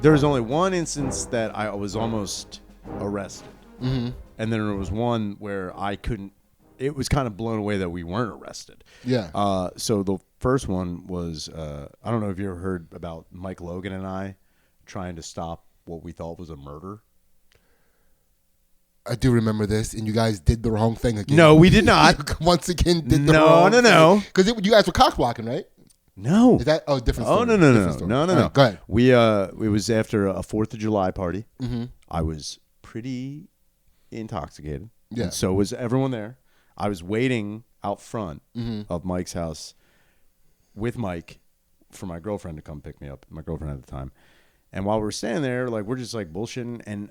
There was only one instance that I was almost arrested. Mm-hmm. And then there was one where I couldn't. It was kind of blown away that we weren't arrested. Yeah. So the first one was, I don't know if you ever heard about Mike Logan and I trying to stop what we thought was a murder. I do remember this, and you guys did the wrong thing again. No, we did not. Once again, did the wrong thing. No. Because you guys were cock blocking, right? No. Is that different story? Oh, no. Right, go ahead. It was after a 4th of July party. Mm-hmm. I was pretty intoxicated. Yeah. And so was everyone there. I was waiting out front of Mike's house with Mike for my girlfriend to come pick me up. My girlfriend at the time. And while we're standing there, like we're just like bullshitting. And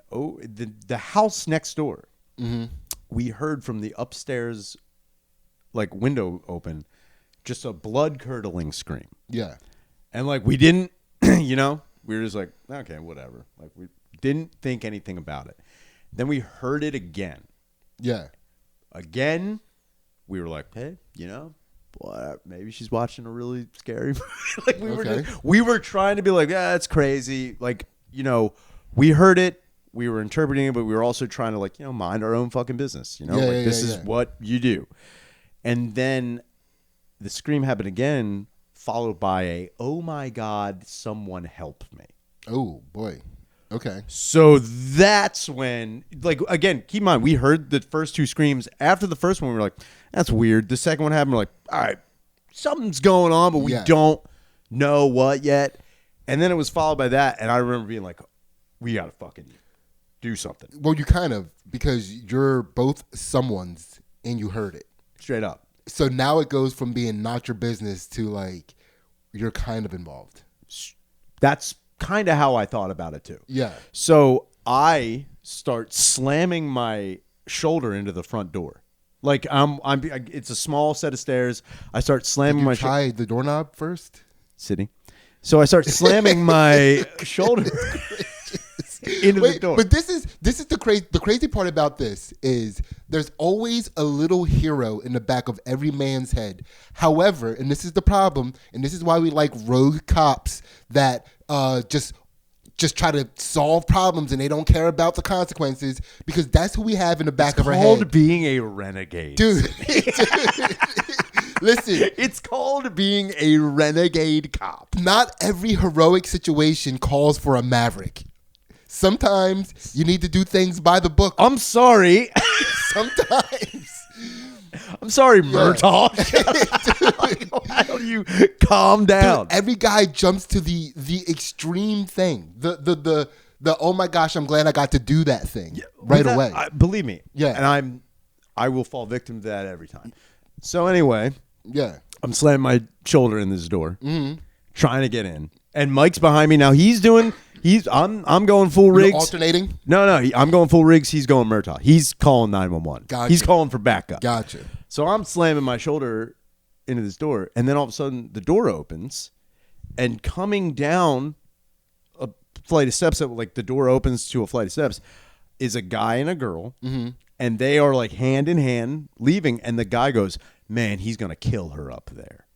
the house next door, we heard from the upstairs like window open, just a blood curdling scream. Yeah. And like we didn't, we were just like, okay, whatever. Like we didn't think anything about it. Then we heard it again. Yeah. Again, we were like, hey, maybe she's watching a really scary movie. We were trying to be like, yeah, that's crazy. Like, we heard it, we were interpreting it, but we were also trying to mind our own fucking business. This is what you do. And then the scream happened again, followed by a, oh my God, someone help me. Oh boy. Okay. So that's when, again, keep in mind, we heard the first two screams. After the first one, we were like, that's weird. The second one happened, we're like, all right, something's going on, but we don't know what yet. And then it was followed by that, and I remember being like, we got to fucking do something. Well, you kind of, because you're both someone's, and you heard it. Straight up. So now it goes from being not your business to, you're kind of involved. That's kind of how I thought about it too. Yeah. So I start slamming my shoulder into the front door. It's a small set of stairs. I start slamming my shoulder. Try the doorknob first, Sydney. So I start slamming my shoulder into the door. But this is the crazy part about this is there's always a little hero in the back of every man's head. However, and this is the problem, and this is why we like rogue cops that just try to solve problems and they don't care about the consequences, because that's who we have in the back of our head. It's called being a renegade. Dude. Listen. It's called being a renegade cop. Not every heroic situation calls for a maverick. Sometimes you need to do things by the book. I'm sorry. Sometimes. I'm sorry, Murtaugh. Why don't you calm down? Dude, every guy jumps to the extreme thing. The oh my gosh, I'm glad I got to do that thing away. Believe me. Yeah. And I will fall victim to that every time. So anyway, I'm slamming my shoulder in this door, trying to get in, and Mike's behind me. Now I'm going full rigs. Alternating? No, I'm going full rigs. He's going Murtaugh. He's calling 911. Gotcha. He's calling for backup. Gotcha. So I'm slamming my shoulder into this door, and then all of a sudden the door opens, and coming down a flight of steps, the door opens to a flight of steps, is a guy and a girl, and they are hand in hand leaving, and the guy goes, man, he's going to kill her up there.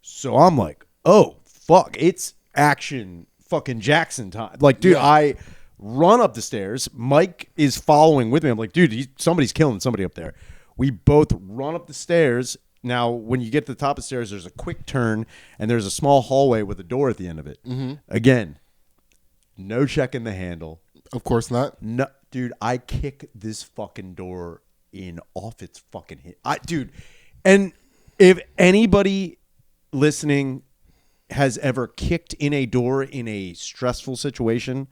So I'm like, oh, fuck, it's action fucking Jackson time. Dude, I run up the stairs. Mike is following with me. I'm like, dude, somebody's killing somebody up there. We both run up the stairs. Now, when you get to the top of the stairs, there's a quick turn, and there's a small hallway with a door at the end of it. Again, no checking the handle. Of course not. No, dude, I kick this fucking door in off its fucking hit. Dude, and if anybody listening has ever kicked in a door in a stressful situation,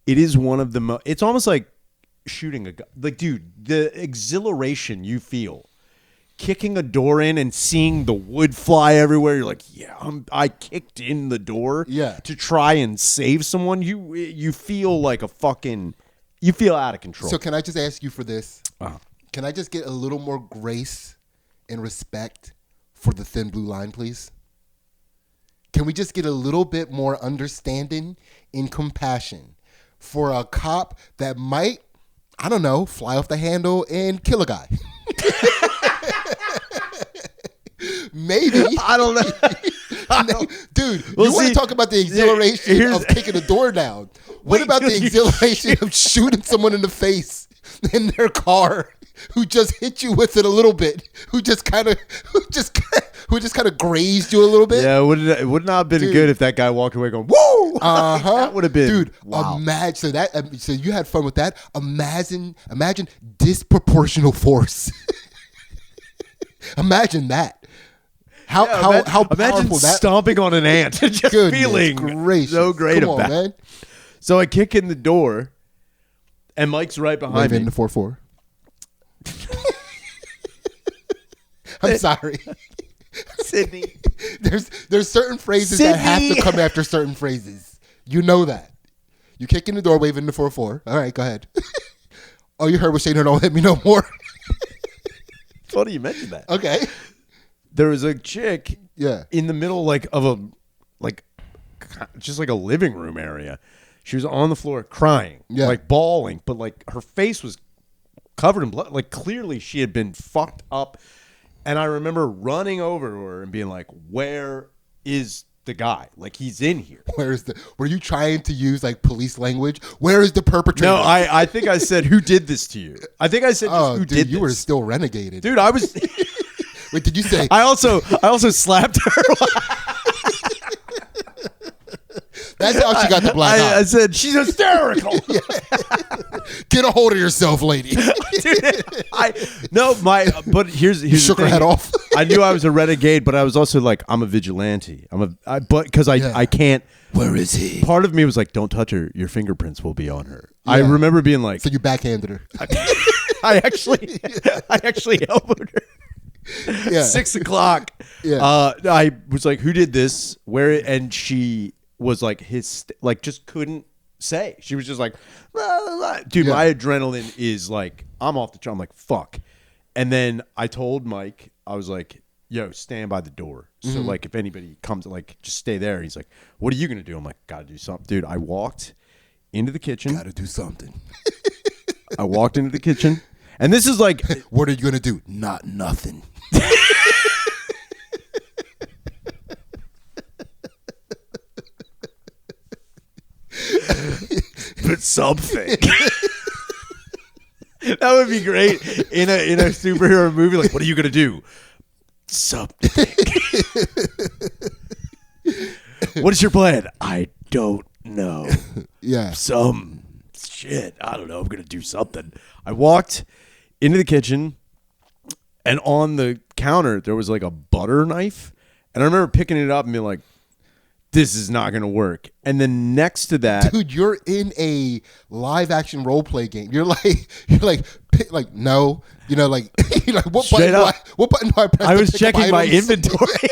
it is one of the it's almost like shooting a gun. Dude, the exhilaration you feel kicking a door in and seeing the wood fly everywhere. You're like, I kicked in the door to try and save someone. You feel like you feel out of control. So can I just ask you for this? Can I just get a little more grace and respect for the thin blue line, please? Can we just get a little bit more understanding and compassion for a cop that might, I don't know, fly off the handle and kill a guy? Maybe. I don't know. Dude, Well, you want see, to talk about the exhilaration here's- of kicking the door down. What Wait, about the dude, you- exhilaration of shooting someone in the face in their car who just hit you with it a little bit, who just kind of grazed you a little bit? Yeah, it would not have been Dude. good if that guy walked away going, woo! That would have been. Dude, wow. imagine so you had fun with that. Imagine disproportional force. Imagine that. How imagine powerful that. stomping on an ant and just Goodness feeling gracious. so great Come on, about it. man. So I kick in the door, and Mike's right behind Wave me. in the 4-4. I'm sorry. Sidney. There's certain phrases that have to Sidney. come after certain phrases. You know that. You kick in the door, wave in the 4-4. All right, go ahead. Oh, you heard what Shane, don't hit me no more. Funny you mentioned that. Okay. There was a chick Yeah. in the middle of a just like a living room area. She was on the floor crying, Yeah. like bawling, but like her face was covered in blood. Like clearly she had been fucked up. And I remember running over to her and being like, "Where is the guy? Like he's in here." Were you trying to use like police language? Where is the perpetrator? No, I think I said, "Who did this to you?" I think I said, Oh, "Who dude, did you this?" were still renegaded. Dude, I was. Wait, did you say? I also slapped her. That's how she got the black eye. I said, "She's hysterical." Get a hold of yourself, lady. But here's You shook the her thing. head off. I knew I was a renegade, but I was also like, I'm a vigilante. Because I can't. Where is he? Part of me was like, don't touch her. Your fingerprints will be on her. I Yeah. remember being like, So you backhanded her. I actually elbowed her. Yeah. 6 o'clock. Yeah. I was like, who did this? Where? And she was like, just couldn't say. She was just like, "La, la, la." Dude, Yeah. my adrenaline is like, I'm off the chart. I'm like, fuck. And then I told Mike, I was like, yo, stand by the door. So like, if anybody comes, like, just stay there. He's like, what are you going to do? I'm like, gotta do something. Dude, I walked into the kitchen. Gotta do something. I walked into the kitchen. And this is like, What are you gonna do? Not nothing. but something. That would be great in a superhero movie. Like, what are you gonna do? Something. What is your plan? I don't know. Yeah. Some shit. I don't know. I'm gonna do something. I walked into the kitchen, and on the counter there was like a butter knife, and I remember picking it up and being like, this is not going to work. And then next to that, Dude, you're in a live action role play game. You're like, no. You know, like, you're like, what button do I press? I to was pick up checking my items? inventory.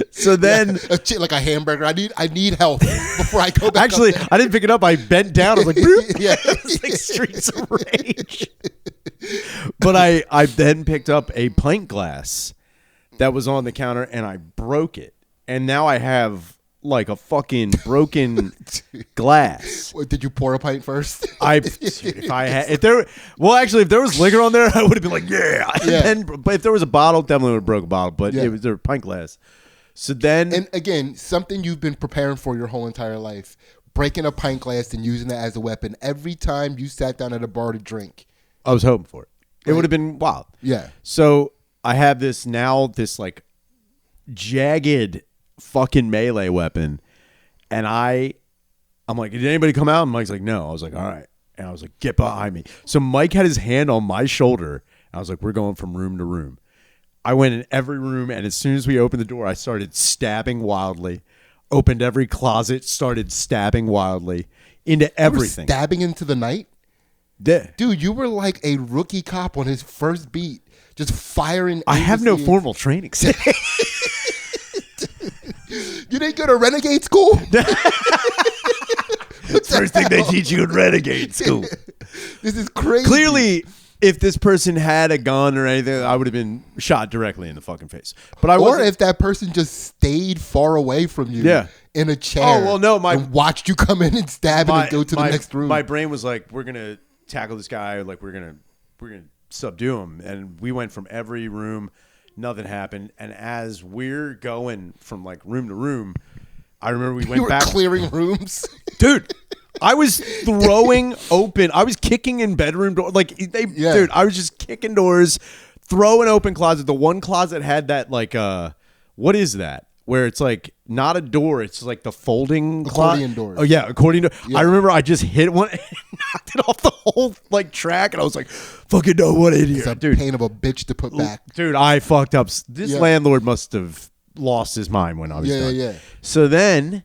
So then, like a hamburger. I need help before I go back. actually, up there. I didn't pick it up. I bent down. I was like, "Boop." Yeah. It was like Streets of Rage. But I then picked up a pint glass that was on the counter, and I broke it. And now I have like a fucking broken glass. What, did you pour a pint first? If there was liquor on there, I would have been like, yeah. But if there was a bottle, definitely would have broke a bottle. But Yeah. it was their pint glass. So then, And again, something you've been preparing for your whole entire life. Breaking a pint glass and using it as a weapon every time you sat down at a bar to drink. I was hoping for it. It would have been wild. Yeah. So I have this like jagged fucking melee weapon, and I'm like, did anybody come out? And Mike's like, no. I was like, all right. And I was like, get behind me. So Mike had his hand on my shoulder, and I was like, we're going from room to room. I went in every room, and as soon as we opened the door, I started stabbing wildly. Opened every closet, started stabbing wildly into everything. Stabbing into the night? Yeah. Dude, you were like a rookie cop on his first beat, just firing. I have no aimlessly. formal training. You didn't go to Renegade School? First thing they teach you in Renegade School. This is crazy. Clearly, if this person had a gun or anything, I would have been shot directly in the fucking face. But I Or wasn't. if that person just stayed far away from you Yeah. in a chair. Oh, well, no, and watched you come in and stab him and go to the next room. My brain was like, we're gonna tackle this guy. Like we're gonna subdue him. And we went from every room Nothing happened. And as we're going from like room to room, I remember we You went were back. clearing rooms. Dude, I was throwing open. I was kicking in bedroom doors. Like dude, I was just kicking doors, throwing open closet. The one closet had that like what is that? Where it's like not a door, it's like the folding Accordion doors. Oh yeah, accordion door. Yeah. I remember I just hit one and knocked it off the whole like track, and I was like, "Fucking no, what idiot, It's a dude!" pain of a bitch to put back. Dude, I fucked up. This Yeah. landlord must have lost his mind when I was done. Yeah. So then,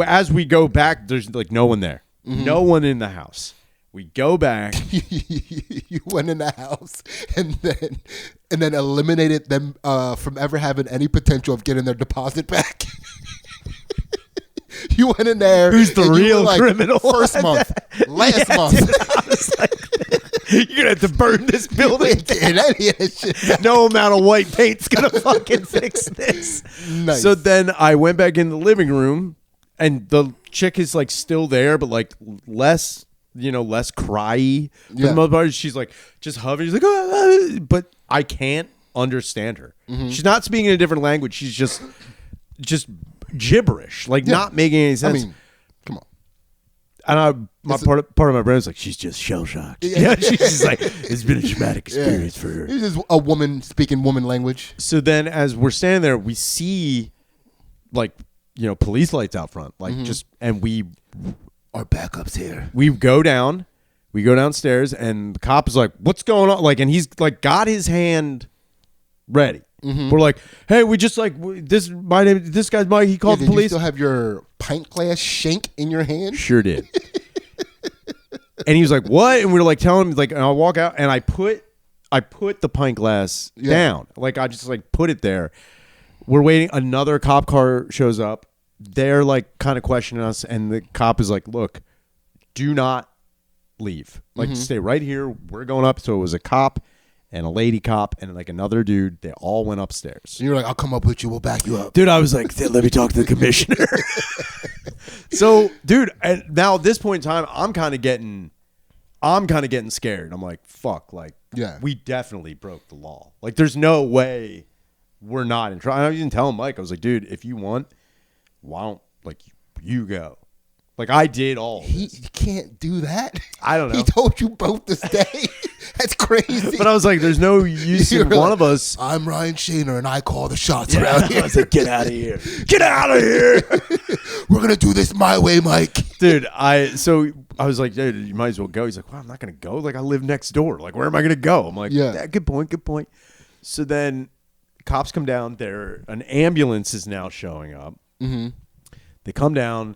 as we go back, there's like no one there, no one in the house. We go back. You went in the house and then eliminated them from ever having any potential of getting their deposit back. You went in there. Who's the and you real were like, criminal? First month, last month. I was like, you're gonna have to burn this building Getting down. any of this shit. No amount of white paint's gonna fucking fix this. Nice. So then I went back in the living room, and the chick is like still there, but like less, less cryy. For Yeah. the most part, she's like just hovering. She's like, but I can't understand her. She's not speaking a different language. She's just gibberish, like not making any sense. I mean, come on. And part of my brain was like, she's just shell shocked. Yeah, she's just like, it's been a traumatic experience for her. This is a woman speaking woman language. So then, as we're standing there, we see like police lights out front, like and Our backup's here. we go downstairs, and the cop is like, "What's going on?" Like, and he's like got his hand ready. We're like, "Hey, we just like this. My name. This guy's Mike. He called the Did you police." still have your pint glass shank in your hand? Sure did. And he was like, "What?" And we were like telling him, like, and I'll walk out, and I put the pint glass down. Like, I just like put it there. We're waiting. Another cop car shows up. They're like kind of questioning us, and the cop is like, "Look, do not leave. Like, stay right here. We're going up." So it was a cop and a lady cop and like another dude. They all went upstairs. And you're like, I'll come up with you. We'll back you up. Dude, I was like, let me talk to the commissioner. So, dude, and now at this point in time, I'm kind of getting scared. I'm like, fuck, like, we definitely broke the law. Like, there's no way we're not in trouble. I even telling Mike, I was like, dude, if you want, why don't like you go? Like, I did all. He can't do that. I don't know. He told you both to stay. That's crazy. But I was like, there's no use in one of us. I'm Ryan Shaner, and I call the shots around here. I was like, get out of here. Get out of here. We're going to do this my way, Mike. Dude, I was like, dude, you might as well go. He's like, well, I'm not going to go. Like, I live next door. Like, where am I going to go? I'm like, yeah, good point. So then cops come down there. An ambulance is now showing up. Mm-hmm. They come down.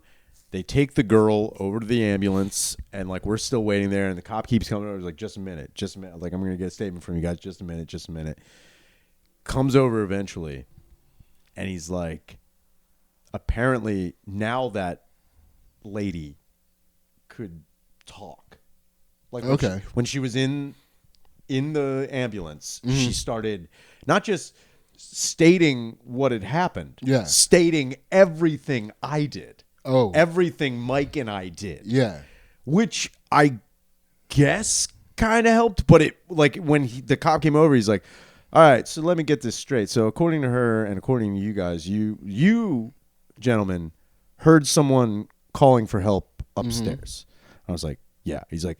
They take the girl over to the ambulance, and like we're still waiting there, and the cop keeps coming over. He's like, just a minute. Like, I'm gonna get a statement from you guys. Just a minute. Comes over eventually, and he's like, apparently now that lady could talk. Like, when she was in the ambulance, she started not just stating what had happened, stating everything I did. Everything Mike and I did. Yeah. Which I guess kind of helped, but it like when the cop came over, he's like, all right, so let me get this straight. So according to her and according to you guys, you gentlemen heard someone calling for help upstairs. I was like, yeah. He's like,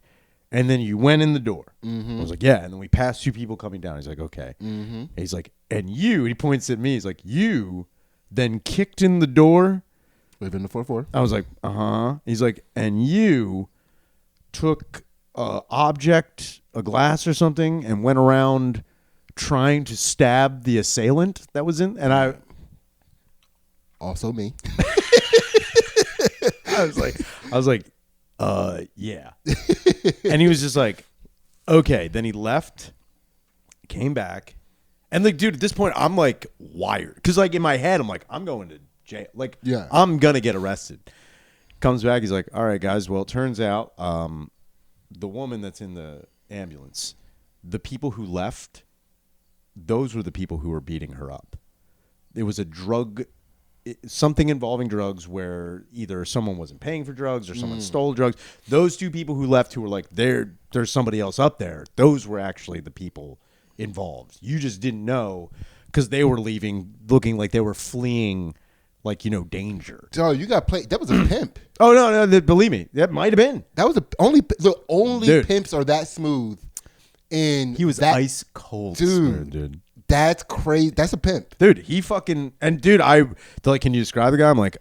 and then you went in the door. I was like, yeah. And then we passed two people coming down. He's like, okay. And he's like, and he points at me. He's like, you then kicked in the door. Live in the 4-4. I was like, uh-huh. He's like, and you took a object, a glass or something, and went around trying to stab the assailant that was in. And I also me. I was like, yeah. And he was just like, okay. Then he left, came back, and like, dude, at this point, I'm like wired because like in my head, I'm like, I'm going to jail. Like, I'm gonna get arrested. Comes back, he's like, all right, guys. Well, it turns out the woman that's in the ambulance, the people who left, those were the people who were beating her up. It was something involving drugs where either someone wasn't paying for drugs or someone stole drugs. Those two people who left who were like, there's somebody else up there. Those were actually the people involved. You just didn't know because they were leaving looking like they were fleeing, like, danger. Oh, you got played. That was a pimp. Oh, no, believe me. That might have been. That was the only Dude. pimps are that smooth. And He was ice cold. Dude. That's crazy. That's a pimp. Dude, he fucking, and dude, they're like, can you describe the guy? I'm like,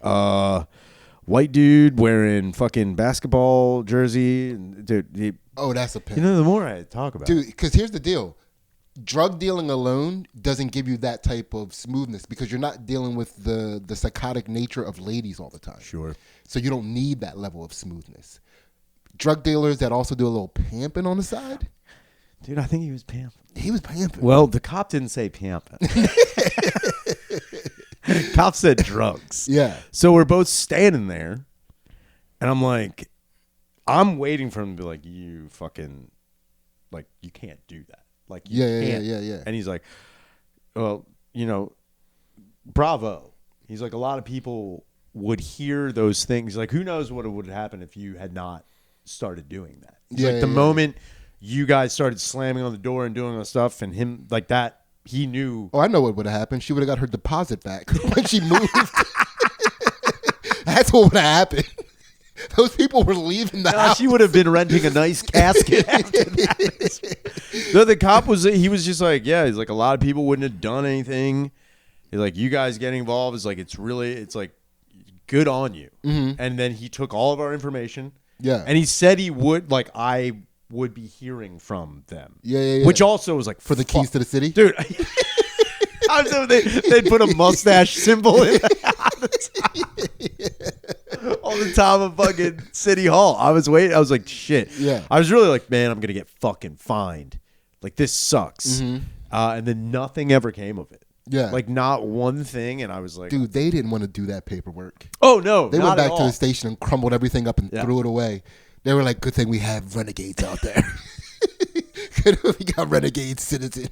white dude wearing fucking basketball jersey. And dude, That's a pimp. the more I talk about it. Dude, because here's the deal. Drug dealing alone doesn't give you that type of smoothness because you're not dealing with the psychotic nature of ladies all the time. Sure. So you don't need that level of smoothness. Drug dealers that also do a little pamping on the side. Dude, I think he was pamping. He was pamping. Well, the cop didn't say pamping. Cop said drugs. Yeah. So we're both standing there, and I'm like, I'm waiting for him to be like, you fucking, like, you can't do that. Like, you can't. Yeah. And he's like, well, bravo. He's like, a lot of people would hear those things. Like, who knows what would happen if you had not started doing that. He's like, the moment you guys started slamming on the door and doing all stuff, and him like that, he knew. Oh, I know what would have happened. She would have got her deposit back when she moved. That's what would have happened. Those people were leaving the house. She would have been renting a nice casket after that. No, the cop he was just like, yeah, he's like, a lot of people wouldn't have done anything. He's like, you guys getting involved is like, it's like good on you. Mm-hmm. And then he took all of our information. Yeah. And he said he would, like, I would be hearing from them. Yeah. Which also was like, for the keys to the city? Dude. They'd put a mustache symbol in on the top of fucking City Hall. I was waiting. I was like, shit. Yeah. I was really like, man, I'm going to get fucking fined. Like, this sucks. Mm-hmm. And then nothing ever came of it. Yeah. Like, not one thing. And I was like, dude, they didn't want to do that paperwork. Oh, no. They went back to the station and crumbled everything up and Yeah. threw it away. They were like, good thing we have renegades out there. We got renegade citizen.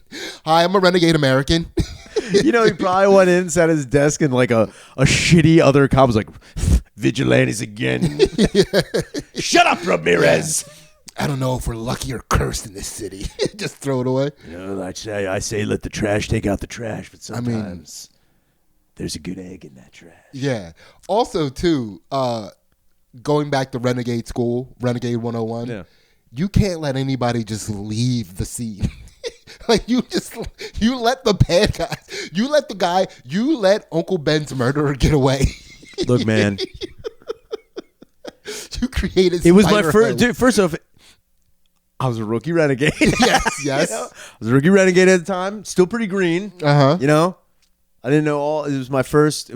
Hi, I'm a renegade American. He probably went in, sat at his desk, and like a shitty other cop was like, vigilantes again. Shut up, Ramirez. I don't know if we're lucky or cursed in this city. Just throw it away. I say let the trash take out the trash, but sometimes there's a good egg in that trash. Yeah. Also, too, going back to Renegade School, Renegade 101, you can't let anybody just leave the scene. Like, you let the bad guys, you let Uncle Ben's murderer get away. Look, man. You created it was my first, dude, first off, I was a rookie renegade. Yes. I was a rookie renegade at the time, still pretty green. Uh-huh. I didn't know all. It was my first.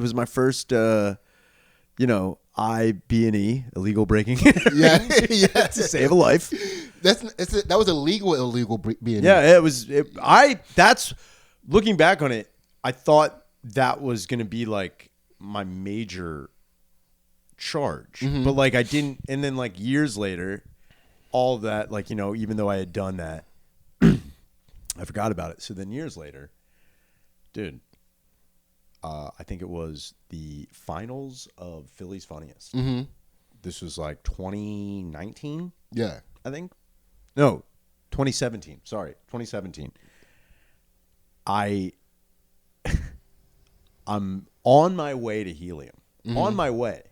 I-B&E, illegal breaking. Yeah. To save a life. That was illegal B&E. Yeah, it was. That's looking back on it. I thought that was going to be like my major charge, but like I didn't. And then like years later, all of that, like even though I had done that, I forgot about it. So then years later, dude. I think it was the finals of Philly's Funniest. Mm-hmm. This was like 2019. Yeah. I think. No, 2017. Sorry, 2017. I'm on my way to Helium. Mm-hmm. On my way.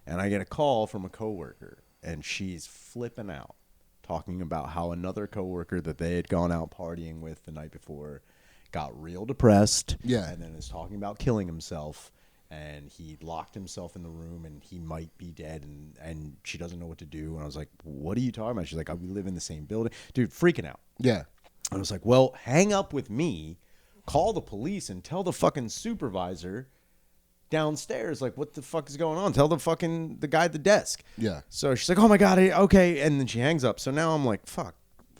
And I get a call from a coworker, and she's flipping out, talking about how another coworker that they had gone out partying with the night before got real depressed, and then is talking about killing himself, and he locked himself in the room, and he might be dead, and she doesn't know what to do. And I was like, what are you talking about? She's like, we live in the same building. Dude, freaking out. Yeah. I was like, well, hang up with me, call the police, and tell the fucking supervisor downstairs, like, what the fuck is going on? Tell the guy at the desk. Yeah. So she's like, oh my God, okay. And then she hangs up. So now I'm like, fuck.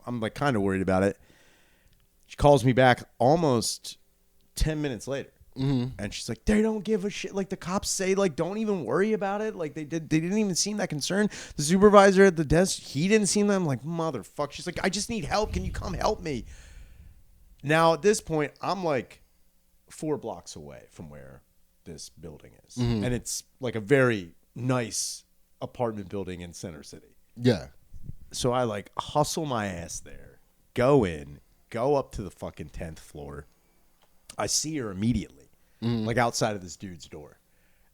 I'm like kind of worried about it. She calls me back almost 10 minutes later. Mm-hmm. And she's like, they don't give a shit. Like, the cops say, like, don't even worry about it. Like, they didn't even seem that concerned. The supervisor at the desk, he didn't seem that. I'm like, motherfucker. She's like, I just need help. Can you come help me? Now, at this point, I'm like 4 blocks away from where this building is. Mm-hmm. And it's like a very nice apartment building in Center City. Yeah. So I like hustle my ass there, go in, go up to the fucking 10th floor. I see her immediately, like outside of this dude's door.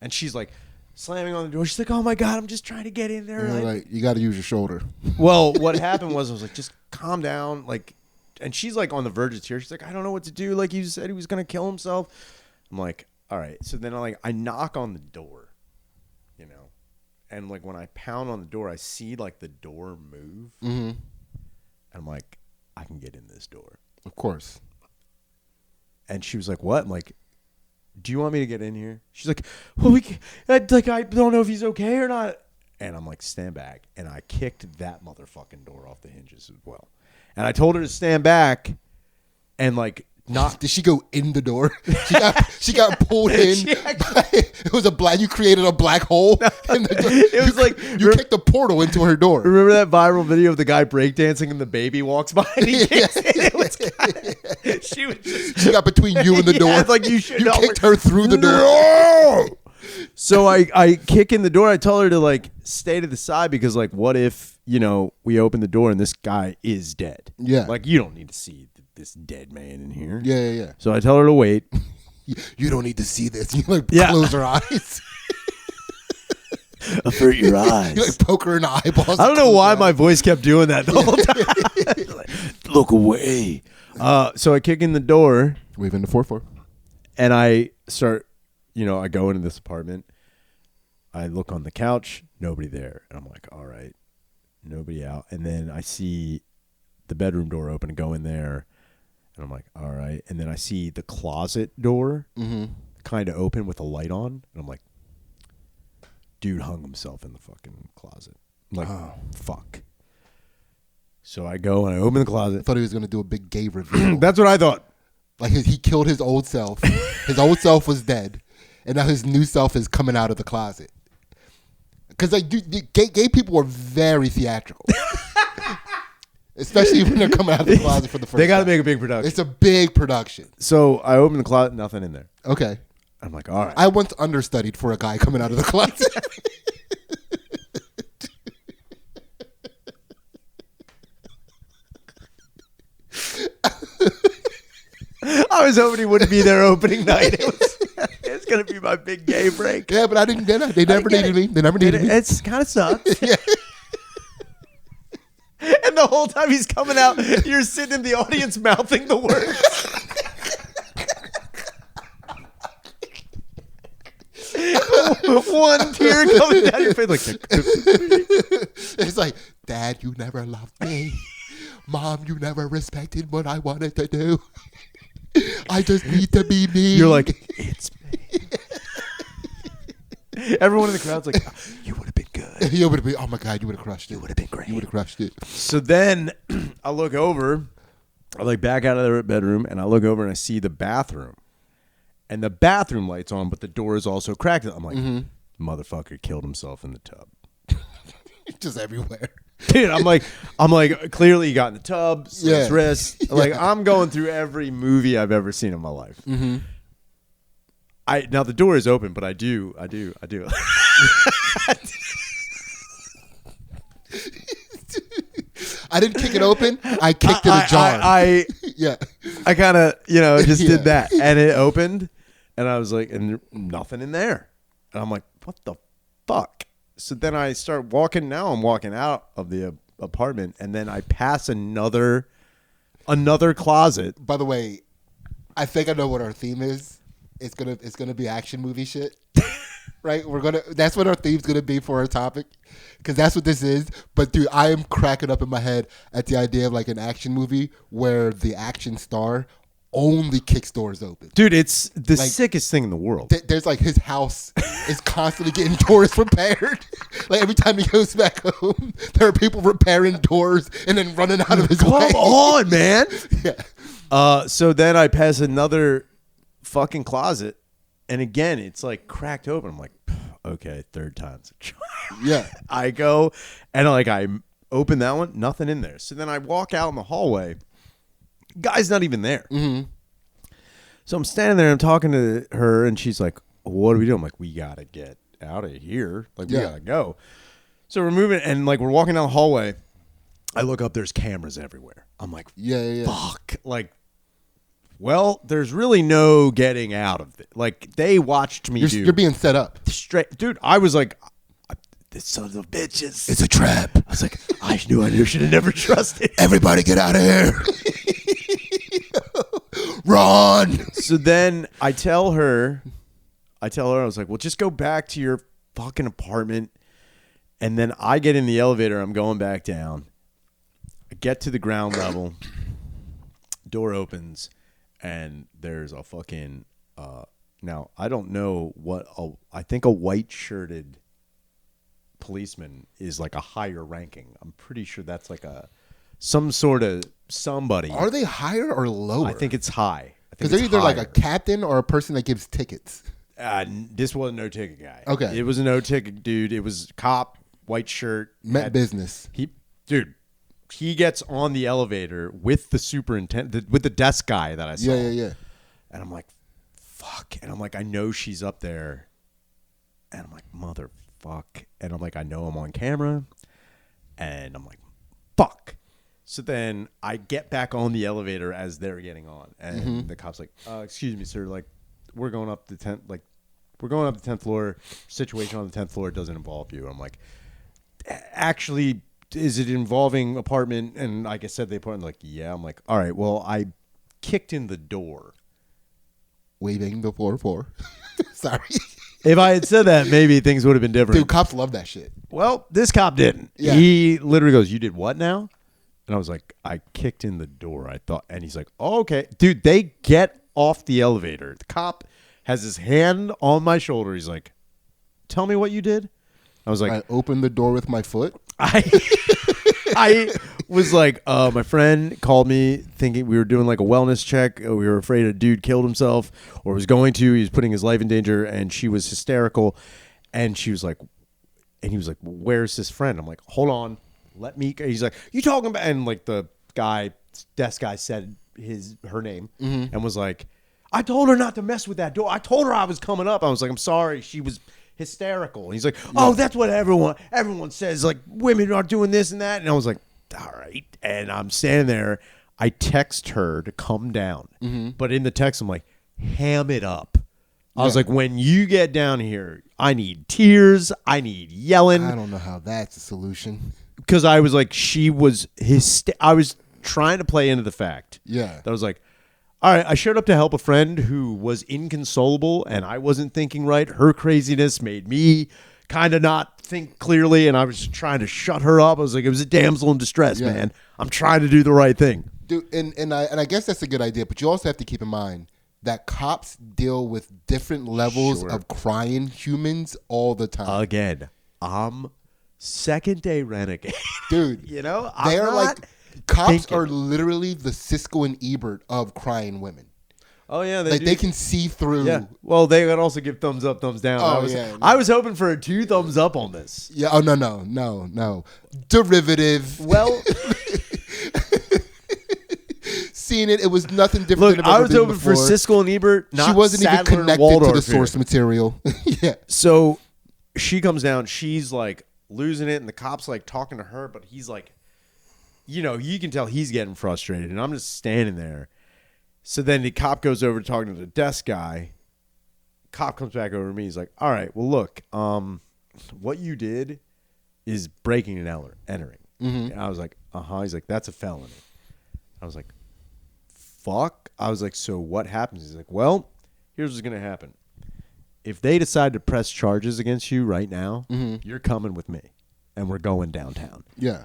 And she's like slamming on the door. She's like, oh my God, I'm just trying to get in there. Like, you got to use your shoulder. Well, what happened was I was like, just calm down. Like, and she's like on the verge of tears. She's like, I don't know what to do. Like, you said he was going to kill himself. I'm like, all right. So then I knock on the door, you know, and like when I pound on the door, I see like the door move. Mm-hmm. And I'm like, I can get in this door. Of course. And she was like, what? I'm like, do you want me to get in here? She's like, well, I don't know if he's okay or not. And I'm like, stand back. And I kicked that motherfucking door off the hinges as well. And I told her to stand back and like not. Did she go in the door? She got pulled in. It was you created a black hole. In the door. It was like you kicked a portal into her door. Remember that viral video of the guy breakdancing and the baby walks by and he kicks it? It was she got between you and the door. Like you kicked her through the door. No! So I kick in the door. I tell her to like stay to the side because like what if, you know, we open the door and this guy is dead? Yeah. Like you don't need to see this dead man in here. Yeah. So I tell her to wait. You don't need to see this. You like close her eyes. Avert your eyes. You like poke her in the eyeballs. I don't know why my voice kept doing that the whole time. Like, look away. So I kick in the door. Wave into 4-4. And I start, you know, I go into this apartment. I look on the couch. Nobody there. And I'm like, all right. Nobody out. And then I see the bedroom door open and go in there. And I'm like, all right. And then I see the closet door kind of open with a light on. And I'm like, dude hung himself in the fucking closet. I'm like, oh, fuck. So I go and I open the closet. I thought he was going to do a big gay reveal. That's what I thought. Like he killed his old self. His old self was dead. And now his new self is coming out of the closet. Because like, gay people are very theatrical. Especially when they're coming out of the closet for the first time. They got to make a big production. It's a big production. So I open the closet, nothing in there. Okay. I'm like, all right. I once understudied for a guy coming out of the closet. I was hoping he wouldn't be there opening night. It's going to be my big gay break. Yeah, but I didn't get it. They never needed me. They never needed me. It's kind of sucks. Yeah. And the whole time he's coming out, you're sitting in the audience mouthing the words. One tear coming down your face. Like, it's like, Dad, you never loved me. Mom, you never respected what I wanted to do. I just need to be me. You're like, it's me. Everyone in the crowd's like, oh, you would have been good. You would have been, oh my God, you would have crushed it. You would have been great. You would have crushed it. So then I look over, I like back out of the bedroom, and I look over and I see the bathroom. And the bathroom light's on, but the door is also cracked. I'm like, motherfucker killed himself in the tub. Just everywhere. Dude, I'm like, clearly he got in the tub, slit his wrist. Like, I'm going through every movie I've ever seen in my life. Mm-hmm. Now the door is open, but I do. I didn't kick it open. I kicked it ajar. I kind of, just did that, and it opened, and I was like, and nothing in there, and I'm like, what the fuck? So then I start walking. Now I'm walking out of the apartment, and then I pass another closet. By the way, I think I know what our theme is. It's gonna be action movie shit, right? That's what our theme's gonna be for our topic, because that's what this is. But dude, I am cracking up in my head at the idea of like an action movie where the action star only kicks doors open. Dude, it's the sickest thing in the world. There's like his house is constantly getting doors repaired. Like every time he goes back home, there are people repairing doors and then running out of his way. Come on, man. Yeah. So then I pass another fucking closet, and again it's like cracked open. I'm like, okay, third time's a charm. Yeah. I go and I open that one, nothing in there. So then I walk out in the hallway. Guy's not even there. Mm-hmm. So I'm standing there, I'm talking to her, and she's like, what do we do? I'm like, we gotta get out of here. Like, we gotta go. So we're moving, and like we're walking down the hallway, I look up, there's cameras everywhere. I'm like, Yeah. fuck. Like, well, there's really no getting out of it. Like, they watched me You're being set up. straight. Dude, I was like, this son of a bitches. It's a trap. I was like, I should have never trusted. Everybody get out of here. Run. So then I tell her, I was like, well, just go back to your fucking apartment. And then I get in the elevator. I'm going back down. I get to the ground level. Door opens. And there's a fucking, now I don't know what, I think a white shirted policeman is like a higher ranking. I'm pretty sure that's like some sort of somebody. Are they higher or lower? I think it's high. Because they're either like a captain or a person that gives tickets. This wasn't no ticket guy. Okay. It was a no ticket dude. It was cop, white shirt. Met business. He gets on the elevator with the superintendent, with the desk guy that I saw. Yeah. And I'm like, fuck. And I'm like, I know she's up there. And I'm like, motherfuck. And I'm like, I know I'm on camera. And I'm like, fuck. So then I get back on the elevator as they're getting on. And the cop's like, excuse me, sir. Like, we're going up the 10th. Like, we're going up the 10th floor. Situation on the 10th floor doesn't involve you. I'm like, actually, is it involving apartment? And like I said, they put in like, yeah. I'm like, all right, well, I kicked in the door. Waving the 4-4. Sorry. If I had said that, maybe things would have been different. Dude, cops love that shit. Well, this cop didn't. Yeah. He literally goes, you did what now? And I was like, I kicked in the door. I thought, and he's like, oh, okay. Dude, they get off the elevator. The cop has his hand on my shoulder. He's like, tell me what you did. I was like, I opened the door with my foot. I was like, my friend called me thinking we were doing like a wellness check. We were afraid a dude killed himself or was going to. He was putting his life in danger, and she was hysterical. And she was like, and he was like, well, where's his friend? I'm like, hold on, let me. He's like, you talking about? And like the desk guy said her name and was like, I told her not to mess with that door. I told her I was coming up. I was like, I'm sorry. She was hysterical. And he's like, oh, that's what everyone says. Like, women are doing this and that. And I was like, all right. And I'm standing there. I text her to come down. But in the text, I'm like, ham it up. I was like, when you get down here, I need tears. I need yelling. I don't know how that's a solution. Because I was like, I was trying to play into the fact. Yeah. That I was like, all right, I showed up to help a friend who was inconsolable, and I wasn't thinking right. Her craziness made me kind of not think clearly, and I was just trying to shut her up. I was like, it was a damsel in distress, man. I'm trying to do the right thing. Dude, and I guess that's a good idea, but you also have to keep in mind that cops deal with different levels of crying humans all the time. Again, I'm second day renegade. Dude, you know, they're like, cops are literally the Siskel and Ebert of crying women. Oh yeah, they can see through. Yeah. Well, they could also give thumbs up, thumbs down. Oh, I was hoping for a 2 thumbs up on this. Yeah. Oh no. Derivative. Well, seeing it was nothing different. Look, I was hoping for Siskel and Ebert. Not she wasn't Sadler, even connected Waldorf to the source material. Yeah. So she comes down. She's like losing it, and the cop's like talking to her, but he's like, you know, you can tell he's getting frustrated, and I'm just standing there. So then the cop goes over talking to the desk guy. Cop comes back over to me. He's like, all right, well, look, what you did is breaking and entering. And I was like, uh-huh. He's like, that's a felony. I was like, fuck. I was like, so what happens? He's like, well, here's what's going to happen. If they decide to press charges against you right now, you're coming with me, and we're going downtown. Yeah.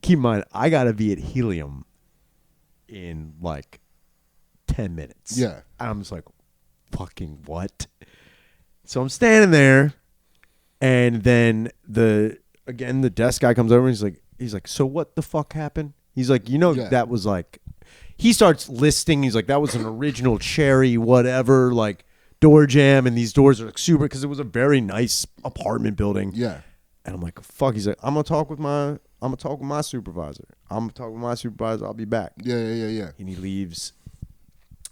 Keep in mind, I got to be at Helium in like 10 minutes. Yeah. And I'm just like, fucking what? So I'm standing there, and then the desk guy comes over, and he's like, so what the fuck happened? He's like, that was like, he starts listing. He's like, that was an original cherry, whatever, like door jam, and these doors are like super, because it was a very nice apartment building. Yeah. And I'm like, fuck. He's like, I'm gonna talk with my supervisor. I'll be back. Yeah. And he leaves.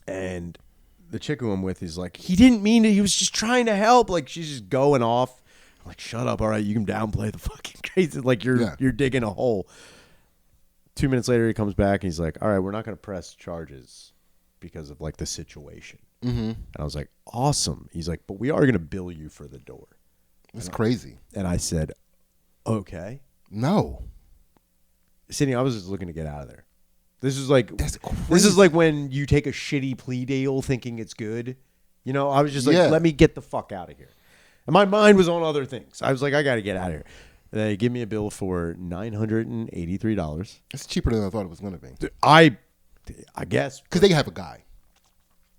And the chick who I'm with is like, he didn't mean it. He was just trying to help. Like, she's just going off. I'm like, shut up. All right, you can downplay the fucking crazy. Like, you're digging a hole. 2 minutes later, he comes back and he's like, all right, we're not going to press charges because of like the situation. And I was like, awesome. He's like, but we are going to bill you for the door. It's crazy. And I said, okay. No. Sidney, I was just looking to get out of there. This is like That's crazy. This is like when you take a shitty plea deal thinking it's good. You know, I was just like, let me get the fuck out of here. And my mind was on other things. I was like, I got to get out of here. And they give me a bill for $983. It's cheaper than I thought it was going to be. I guess. Because they have a guy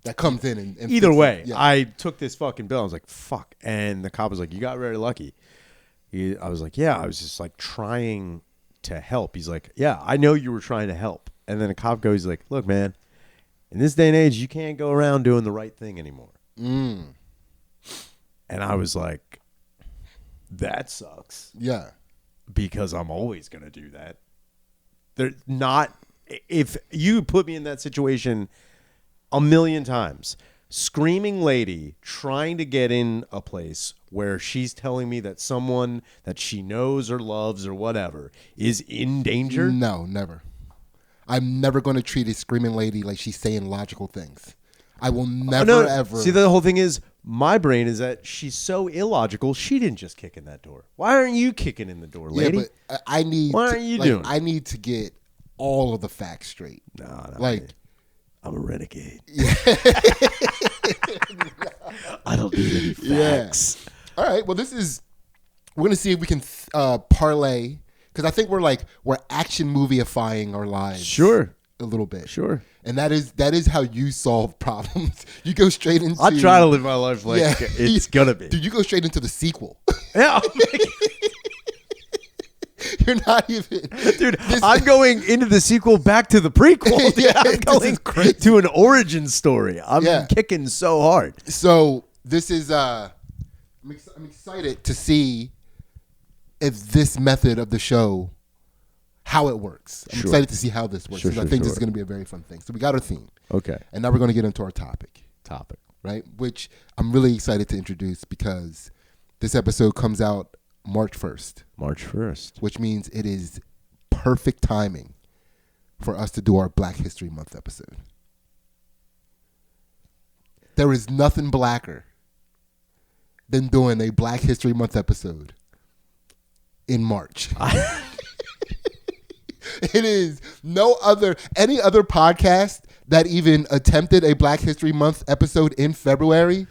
that comes in and either way, yeah. I took this fucking bill. I was like, fuck. And the cop was like, you got very lucky. I was like, yeah, I was just like trying to help. He's like, yeah, I know you were trying to help. And then the cop goes, he's like, look, man, in this day and age, you can't go around doing the right thing anymore. And I was like, that sucks. Yeah. Because I'm always going to do that. They're not, if you put me in that situation a million times, screaming lady trying to get in a place where she's telling me that someone that she knows or loves or whatever is in danger. No, never. I'm never going to treat a screaming lady like she's saying logical things. I will never, ever. See, the whole thing is, my brain is that she's so illogical, she didn't just kick in that door. Why aren't you kicking in the door, lady? Yeah, but I need. Why aren't you doing? I need to get all of the facts straight. No, like, I'm a renegade. Yeah. I don't need any facts. Yeah. All right. Well, we're gonna see if we can parlay, because I think we're action movieifying our lives. Sure. A little bit. Sure. And that is how you solve problems. You go straight into. I try to live my life like it's gonna be. Dude, you go straight into the sequel. Yeah. You're not even. Dude, I'm going into the sequel back to the prequel. Yeah, I'm going to an origin story. I'm kicking so hard. So this is I'm excited to see if this method of the show, how it works. I'm excited to see how this works, because I think this is going to be a very fun thing. So we got our theme. Okay. And now we're going to get into our topic. Right? Which I'm really excited to introduce, because this episode comes out March 1st. March 1st. Which means it is perfect timing for us to do our Black History Month episode. There is nothing blacker than doing a Black History Month episode in March. It is any other podcast that even attempted a Black History Month episode in February.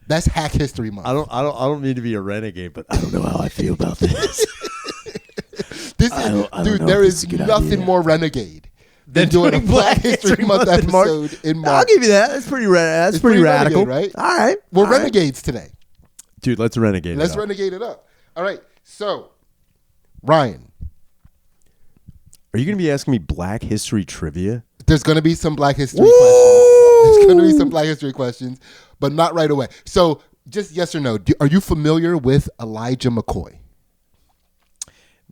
That's Hack History Month. I don't mean to be a renegade, but I don't know how I feel about this. There is nothing more renegade than doing a Black History Month episode in March. I'll give you that. That's pretty That's pretty radical, right? All right. We're renegades today. Dude, let's renegade Let's renegade it up. All right. So, Ryan. Are you going to be asking me Black History trivia? There's going to be some Black History questions. There's going to be some Black History questions, but not right away. So, just yes or no, are you familiar with Elijah McCoy?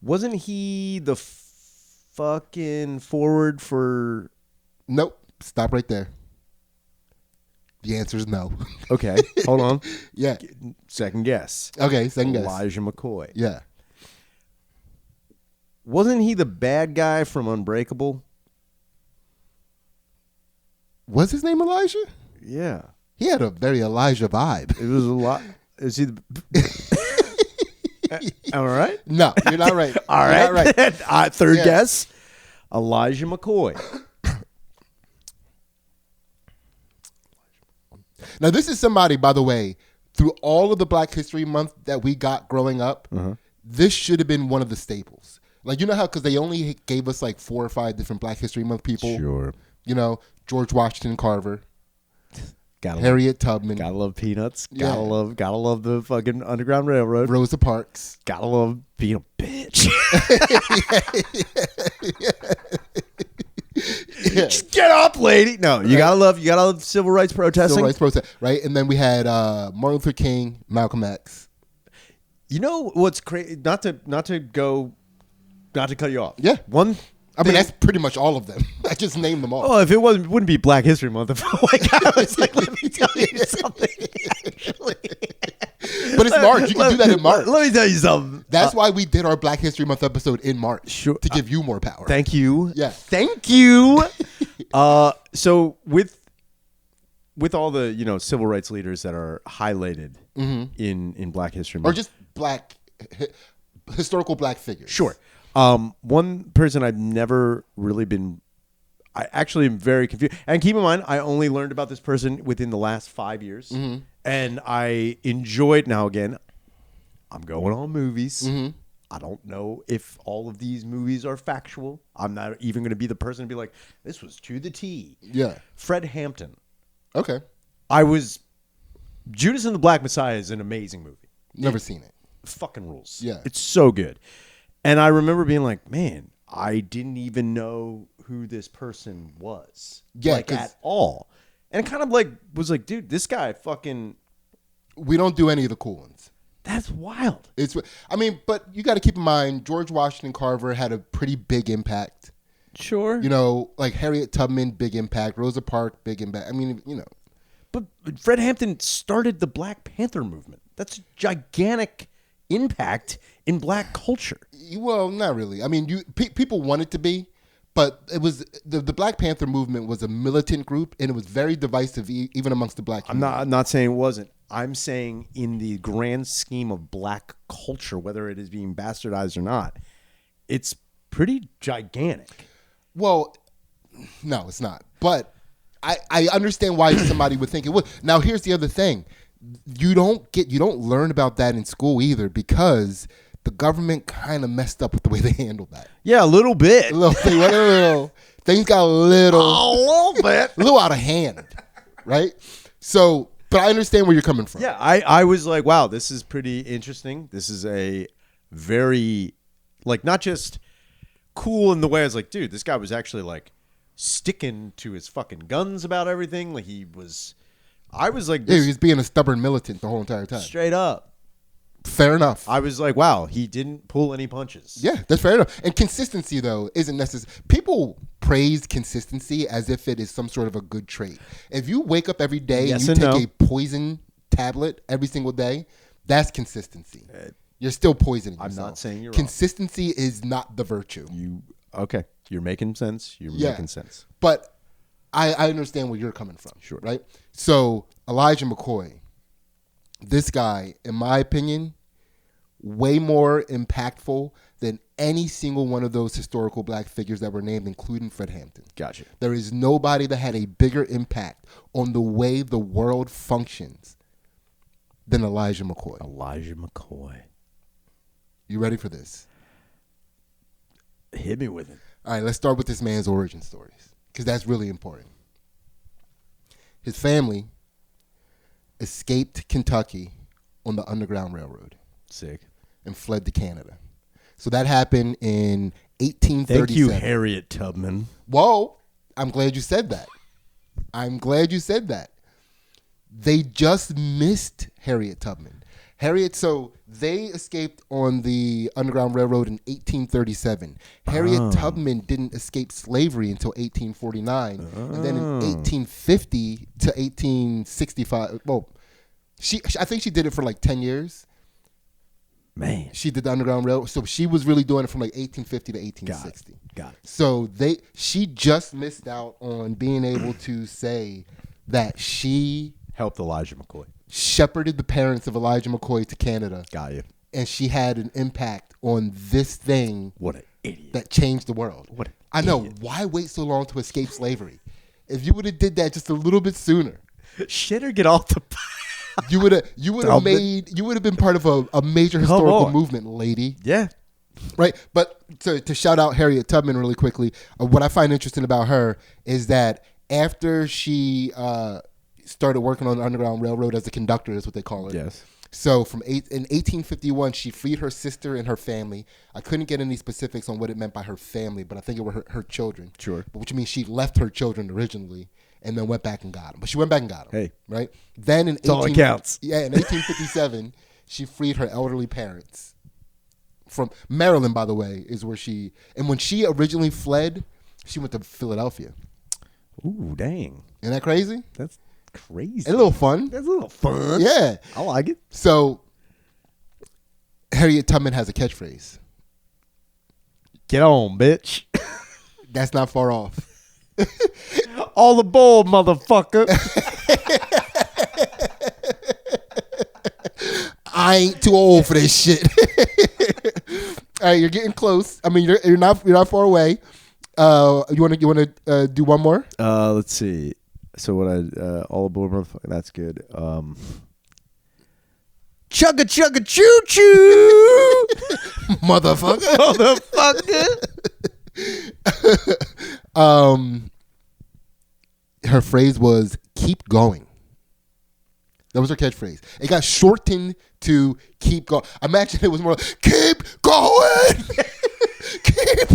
Wasn't he the fucking forward for... Nope. Stop right there. The answer is no. Okay. Hold on. Yeah. Second guess. Okay, second guess. Elijah McCoy. Yeah. Wasn't he the bad guy from Unbreakable? Was his name Elijah? Yeah. He had a very Elijah vibe. It was a lot. Is he the... Am I right? No, you're not right. All right. Not right. Third guess. Elijah McCoy. Now, this is somebody, by the way, through all of the Black History Month that we got growing up, this should have been one of the staples. Like, you know how, because they only gave us like 4 or 5 different Black History Month people. Sure. You know, George Washington Carver. Gotta Harriet Tubman. Gotta love Peanuts. Gotta love the fucking Underground Railroad. Rosa Parks. Gotta love being a bitch. Yeah. Just get up, lady. No, you gotta love civil rights protesting. Civil rights protest, right? And then we had Martin Luther King, Malcolm X. You know what's crazy? Not to cut you off. Yeah. I mean, that's pretty much all of them. I just named them all. Oh, if it wouldn't be Black History Month. If I was like, let me tell you something. Actually, But it's March. You can do that in March. Let me tell you something. That's why we did our Black History Month episode in March. Sure. To give you more power. Thank you. Yeah. Thank you. So with all the civil rights leaders that are highlighted in Black History Month, Or just historical black figures. sure. One person I've never really been. I actually am very confused. And keep in mind, I only learned about this person within the last 5 years, and I enjoyed. Now again, I'm going on movies. I don't know if all of these movies are factual. I'm not even going to be the person to be like, this was to the T. Yeah. Fred Hampton. Okay. Judas and the Black Messiah is an amazing movie. Never seen it. Fucking rules. Yeah. It's so good. And I remember being like, man, I didn't even know who this person was. Yeah, like at all. And kind of like was like, dude, this guy fucking. We don't do any of the cool ones. That's wild. But you got to keep in mind, George Washington Carver had a pretty big impact. Sure. Like Harriet Tubman, big impact. Rosa Parks, big impact. But Fred Hampton started the Black Panther movement. That's a gigantic impact in black culture. Well, not really. People want it to be, but it was the Black Panther movement was a militant group, and it was very divisive even amongst the black community. I'm not saying it wasn't. I'm saying in the grand scheme of black culture, whether it is being bastardized or not, it's pretty gigantic. Well, no, it's not. But I understand why somebody would think it would. Now, here's the other thing. You don't learn about that in school either, because the government kind of messed up with the way they handled that. Yeah, a little bit. Things got a little bit. A little out of hand, right? So, but I understand where you're coming from. Yeah, I was like, wow, this is pretty interesting. This is a very, like, not just cool in the way I was like, dude, this guy was actually like sticking to his fucking guns about everything. Like I was like, he was being a stubborn militant the whole entire time. Straight up. Fair enough. I was like, wow, he didn't pull any punches. Yeah, that's fair enough. And consistency, though, isn't necessary. People praise consistency as if it is some sort of a good trait. If you wake up every day and you take a poison tablet every single day, that's consistency. You're still poisoning yourself. I'm not saying you're Consistency is not the virtue. Okay. You're making sense. You're making sense. But I understand where you're coming from. Sure. Right? So, Elijah McCoy, this guy, in my opinion, way more impactful than any single one of those historical black figures that were named, including Fred Hampton. Gotcha. There is nobody that had a bigger impact on the way the world functions than Elijah McCoy. Elijah McCoy. You ready for this? Hit me with it. All right, let's start with this man's origin stories, because that's really important. His family escaped Kentucky on the Underground Railroad. Sick. And fled to Canada. So that happened in 1837. Thank you, Harriet Tubman. Whoa. I'm glad you said that. They just missed Harriet Tubman. So they escaped on the Underground Railroad in 1837. Harriet Tubman didn't escape slavery until 1849. And then in 1850 to 1865, I think she did it for like 10 years. Man. She did the Underground Railroad. So she was really doing it from like 1850 to 1860. Got it. So she just missed out on being able to say that she helped Elijah McCoy. Shepherded the parents of Elijah McCoy to Canada. Got you. And she had an impact on this thing. What an idiot. That changed the world. What an I know. idiot. Why wait so long to escape slavery? If you would have did that just a little bit sooner. Shit or get off the You would have been part of a major historical movement, lady. Yeah. Right? But to shout out Harriet Tubman really quickly, what I find interesting about her is that after she started working on the Underground Railroad as a conductor, is what they call it. Yes. So in 1851, she freed her sister and her family. I couldn't get any specifics on what it meant by her family, but I think it were her children. Sure. Which means she left her children originally and then went back and got them. But she went back and got them. Hey. Right? Then in all it counts. Yeah, in 1857, she freed her elderly parents. From Maryland, by the way, is where she... And when she originally fled, she went to Philadelphia. Ooh, dang. Isn't that crazy? That's crazy. A little fun. That's a little fun. Yeah. I like it. So Harriet Tubman has a catchphrase. Get on, bitch. That's not far off. All aboard, motherfucker. I ain't too old for this shit. All right, you're getting close. I mean, you're not far away. You want to do one more? Let's see. So what all aboard, motherfucker. That's good. Chugga chugga choo choo, motherfucker. Her phrase was "keep going." That was her catchphrase. It got shortened to "keep going." Imagine it was more like, "Keep going, keep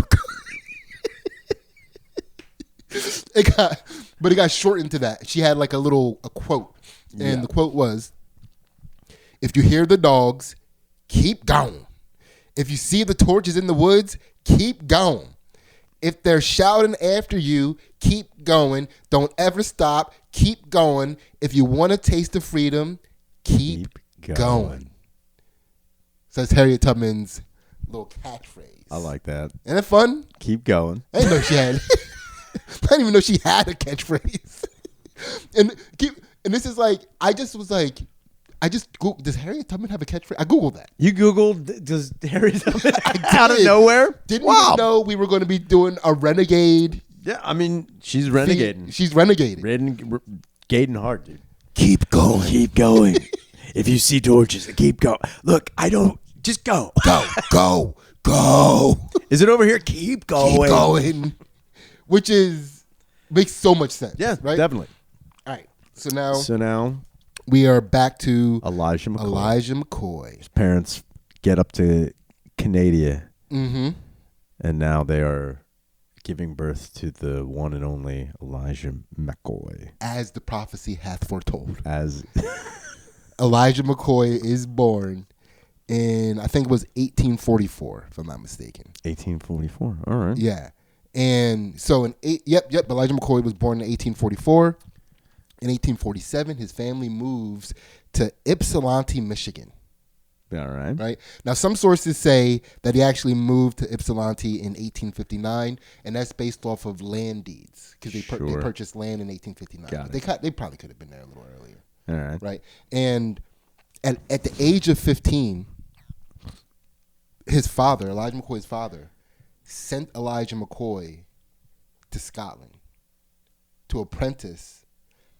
going." But it got shortened to that. She had like a quote, and the quote was, "If you hear the dogs, keep going. If you see the torches in the woods, keep going. If they're shouting after you, keep going. Don't ever stop. Keep going. If you want a taste of freedom, keep going." So that's Harriet Tubman's little catchphrase. I like that. Isn't it fun? Keep going. I didn't know she had. I didn't even know she had a catchphrase. And this is like, I just Googled, does Harriet Tubman have a catchphrase? I Googled that. You Googled, does Harriet Tubman out of nowhere? Didn't even know we were going to be doing a Renegade. Yeah, I mean, she's renegading. She's renegading. Renegading hard, dude. Keep going. Keep going. If you see torches, keep going. Look, just go. Go. Is it over here? Keep going. Keep going. Which makes so much sense. Yeah, right? definitely. All right. So now we are back to Elijah McCoy. His parents get up to Canada. Mm-hmm. And now they are giving birth to the one and only Elijah McCoy. As the prophecy hath foretold. As Elijah McCoy is born in, I think it was 1844, if I'm not mistaken. 1844. All right. Yeah. And so Elijah McCoy was born in 1844. In 1847, his family moves to Ypsilanti, Michigan. All right. Right. Now, some sources say that he actually moved to Ypsilanti in 1859, and that's based off of land deeds because they purchased land in 1859. They probably could have been there a little earlier. All right. Right. And at the age of 15, his father, Elijah McCoy's father, sent Elijah McCoy to Scotland to apprentice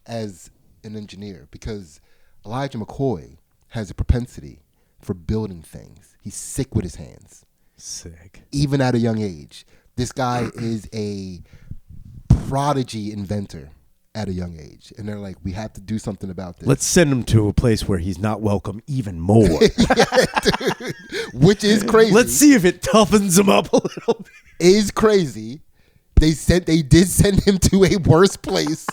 as an engineer because Elijah McCoy has a propensity for building things. He's sick with his hands. Sick. Even at a young age. This guy is a prodigy inventor at a young age. And they're like, we have to do something about this. Let's send him to a place where he's not welcome even more. Yeah, dude. Which is crazy. Let's see if it toughens him up a little bit. Is crazy. They did send him to a worse place.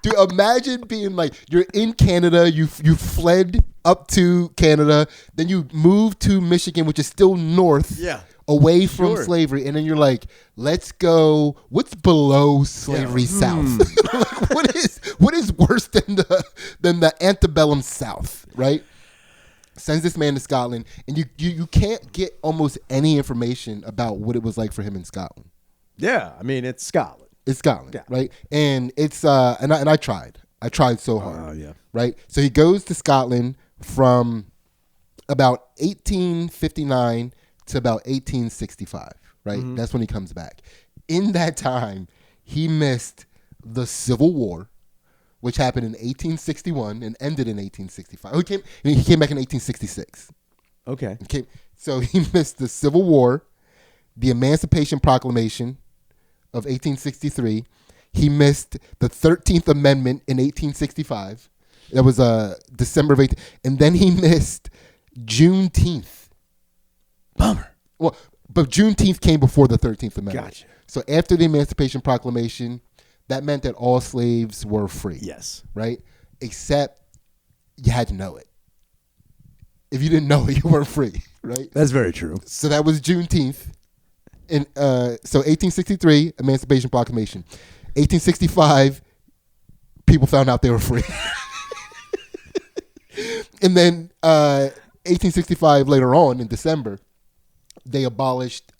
Dude, imagine being like, you're in Canada, you fled up to Canada, then you move to Michigan, which is still north, away from slavery, and then you're like, let's go. What's below slavery south? Like, what is worse than the antebellum South, right? Sends this man to Scotland, and you can't get almost any information about what it was like for him in Scotland. Yeah, I mean, it's Scotland. It's Scotland, right? And it's and I tried. I tried so hard. Yeah. Right? So he goes to Scotland from about 1859 to about 1865, right? Mm-hmm. That's when he comes back. In that time, he missed the Civil War, which happened in 1861 and ended in 1865. He came back in 1866. Okay. So he missed the Civil War, the Emancipation Proclamation of 1863. He missed the 13th Amendment in 1865. That was December of 18. And then he missed Juneteenth. Bummer. Well, but Juneteenth came before the 13th Amendment. Gotcha. So after the Emancipation Proclamation, that meant that all slaves were free. Yes. Right? Except you had to know it. If you didn't know it, you weren't free. Right? That's very true. So that was Juneteenth. And so 1863, Emancipation Proclamation. 1865, people found out they were free. And then 1865 later on in December, they abolished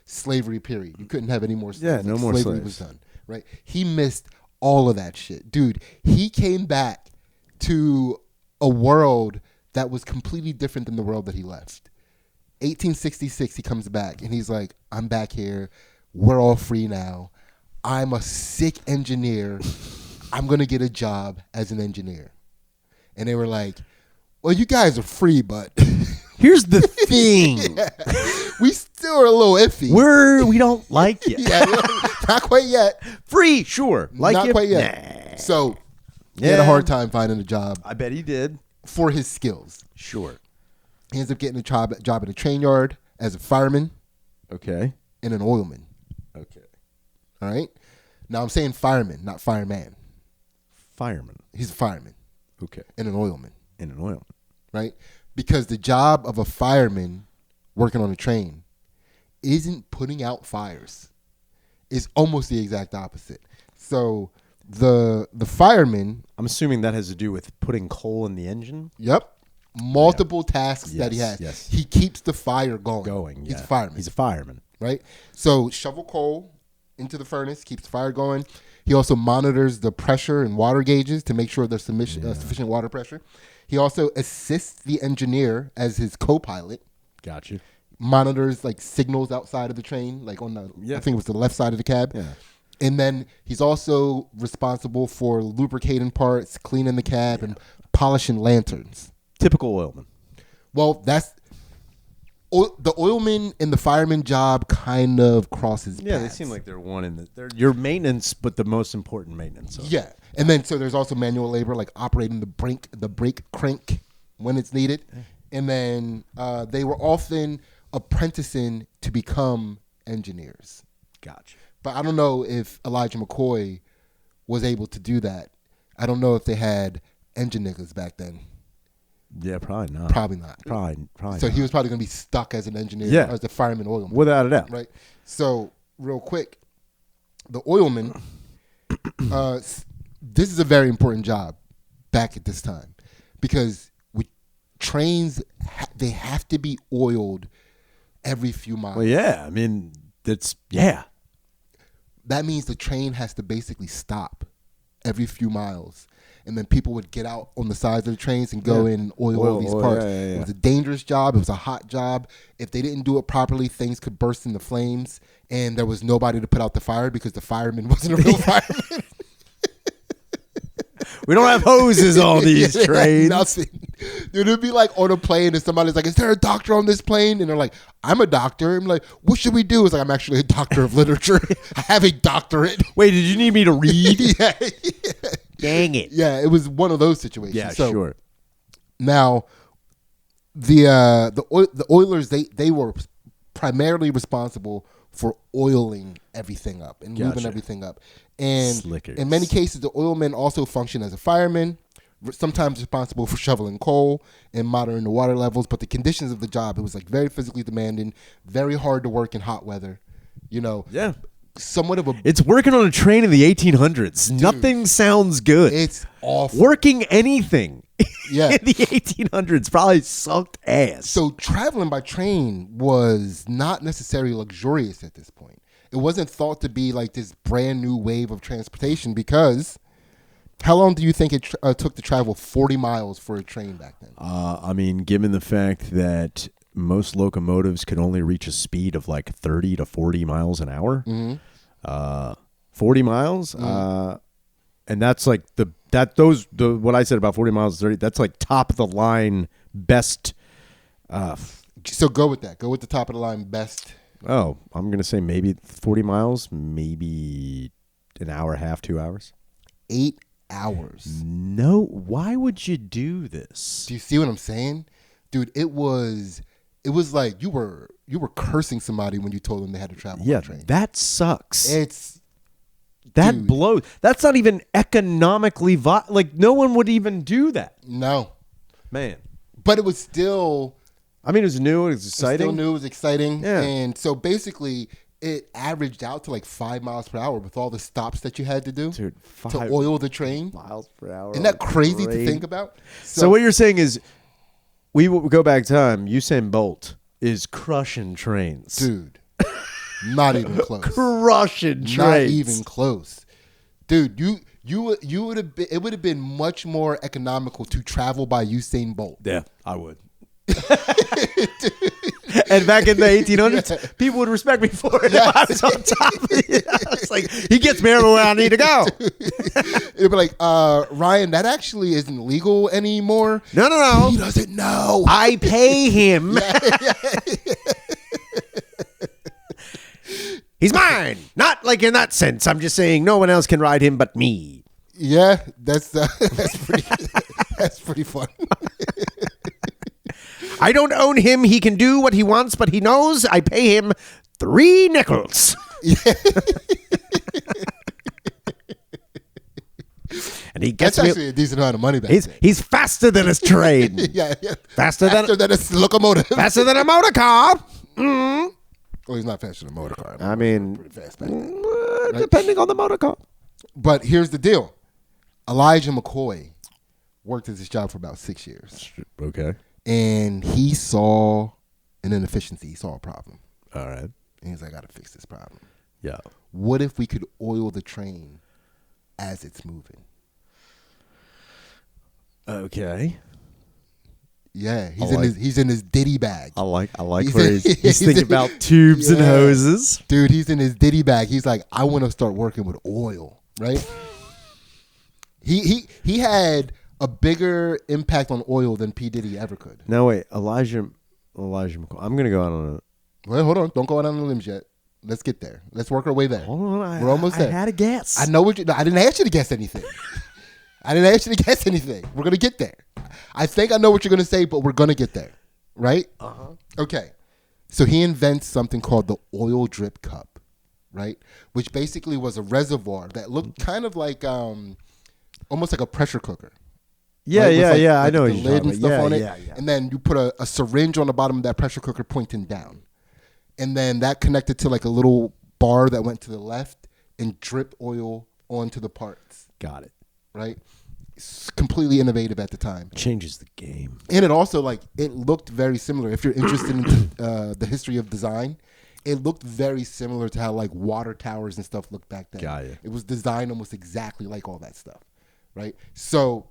slavery. Period. You couldn't have any more slaves. Yeah, no more slavery slaves. was done. Right. He missed all of that shit, dude. He came back to a world that was completely different than the world that he left. 1866, he comes back and he's like, I'm back here. We're all free now. I'm a sick engineer. I'm going to get a job as an engineer. And they were like, well, you guys are free, but Here's the thing. yeah, we still are a little iffy. We don't like you. Yeah, not quite yet. Free, sure. Like Not you? quite yet. Nah. So he had a hard time finding a job I bet he did. for his skills. Sure. He ends up getting a job at a train yard as a fireman Okay. and an oilman. Okay. All right. Now I'm saying fireman, not fireman. Fireman. He's a fireman Okay. and an oilman, In an oil. right? Because the job of a fireman working on a train isn't putting out fires. It's almost the exact opposite. So the fireman, I'm assuming that has to do with putting coal in the engine. yep, multiple tasks that he Yes, has. yes. He keeps the fire going. He's He's a fireman. He's a fireman. Right? So shovel coal into the furnace, keeps the fire going. He also monitors the pressure and water gauges to make sure there's sufficient water pressure. He also assists the engineer as his co-pilot, Gotcha. monitors like signals outside of the train, like on the, I think it was the left side of the cab. Yeah. And then he's also responsible for lubricating parts, cleaning the cab, and polishing lanterns. Typical oilman. Well, that's the oilman and the fireman job kind of crosses Yeah, they paths. seem like they're one in the. They're your maintenance, but the most important maintenance. Yeah, and then so there's also manual labor, like operating the brake crank when it's needed, and then they were often apprenticing to become engineers. Gotcha. But I don't know if Elijah McCoy was able to do that. I don't know if they had engine niggas back then. Yeah, probably not. Probably not. Probably. So not. he was probably going to be stuck as an engineer, Yeah. as a fireman oilman. Without a doubt. Right. So real quick, the oilman, this is a very important job back at this time because with trains, they have to be oiled every few miles. Well, yeah. I mean, yeah. That means the train has to basically stop every few miles. And then people would get out on the sides of the trains and go in and oil all these parts. Yeah. It was a dangerous job. It was a hot job. If they didn't do it properly, things could burst into flames. And there was nobody to put out the fire because the fireman wasn't a real fireman. We don't have hoses on these trains. Nothing. Dude, it'd be like on a plane and somebody's like, is there a doctor on this plane? And they're like, I'm a doctor. I'm like, what should we do? It's like, I'm actually a doctor of literature. I have a doctorate. Wait, did you need me to read? yeah. Dang it. Yeah, it was one of those situations. Yeah, So, sure. Now, the Oilers, they were primarily responsible for oiling everything up and moving Gotcha. everything up. And Slickers. in many cases, the oilmen also function as a fireman, sometimes responsible for shoveling coal and monitoring the water levels. But the conditions of the job, it was like very physically demanding, very hard to work in hot weather. You know, Yeah. somewhat of a. It's working on a train in the 1800s. Nothing sounds good. It's awful. Working anything Yeah. in the 1800s probably sucked ass. So traveling by train was not necessarily luxurious at this point. It wasn't thought to be like this brand new wave of transportation because how long do you think it took to travel 40 miles for a train back then? I mean, given the fact that most locomotives could only reach a speed of like 30 to 40 miles an hour, 40 miles, and that's like what I said about 40 miles, 30, that's like top of the line best. So go with that. Go with the top of the line best. Oh, I'm going to say maybe 40 miles, maybe an hour and a half, 2 hours. 8 hours. No, why would you do this? Do you see what I'm saying? Dude, it was like you were cursing somebody when you told them they had to travel by train. That sucks. Dude. Blows. That's not even economically like no one would even do that. No. Man. But it was still I mean, it was new. It was exciting. Still new. It was exciting. Yeah. And so basically, it averaged out to like 5 miles per hour with all the stops that you had to do Dude, to oil the train. miles per hour. Isn't that crazy to think about? So what you're saying is we will go back time. Usain Bolt is crushing trains. Dude, not even close. Crushing trains. Not even close. Dude, you would have been. It would have been much more economical to travel by Usain Bolt. Yeah, I would. And back in the 1800s, people would respect me for it. Yes. If I was on top of it. It's like, he gets me everywhere I need to go. It'd be like, Ryan, that actually isn't legal anymore. No. He doesn't know. I pay him. He's mine. Not like in that sense. I'm just saying no one else can ride him but me. Yeah, that's pretty fun. I don't own him. He can do what he wants, but he knows I pay him 3 nickels. Yeah. And he gets That's actually a decent amount of money back then. He's faster than a train. yeah. Faster than a locomotive. Faster than a motor car. Mm. Well, he's not faster than a motor car. I mean, pretty fast back then, right? Depending on the motor car. But here's the deal. Elijah McCoy worked at this job for about 6 years. Okay. And he saw an inefficiency. He saw a problem. All right. And he's like, I got to fix this problem. Yeah. What if we could oil the train as it's moving? Okay. Yeah, he's in his ditty bag. I like where he's thinking about tubes and hoses. Dude, he's in his ditty bag. He's like, I want to start working with oil, right? He had a bigger impact on oil than P. Diddy ever could. No, wait, Elijah McCoy. I'm gonna go out on a. Well, hold on, don't go out on the limbs yet. Let's get there. Let's work our way there. Hold on, we're almost there. I had a guess. I know what I didn't ask you to guess anything. We're gonna get there. I think I know what you're gonna say, but we're gonna get there, right? Okay. So he invents something called the oil drip cup, right? Which basically was a reservoir that looked kind of like almost like a pressure cooker. Yeah, right? I know what the you're lid talking and stuff about. on it. Yeah. And then you put a syringe on the bottom of that pressure cooker pointing down. And then that connected to like a little bar that went to the left and drip oil onto the parts. Got it. Right? It's completely innovative at the time. Changes the game. And it also it looked very similar. If you're interested in the history of design, it looked very similar to how like water towers and stuff looked back then. Got you. It was designed almost exactly like all that stuff. Right? So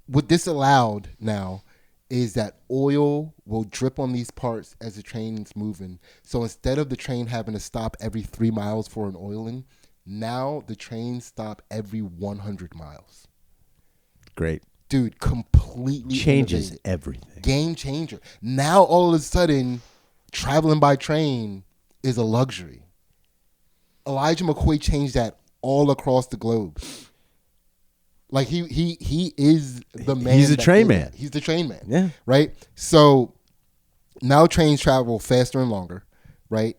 what this allowed now is that oil will drip on these parts as the train's moving. So instead of the train having to stop every 3 miles for an oiling, now the trains stop every 100 miles. Great. Dude, completely changes innovative. Everything. Game changer. Now all of a sudden, traveling by train is a luxury. Elijah McCoy changed that all across the globe. Like he is the man. He's a train man. He's the train man. Yeah. Right? So now trains travel faster and longer, right?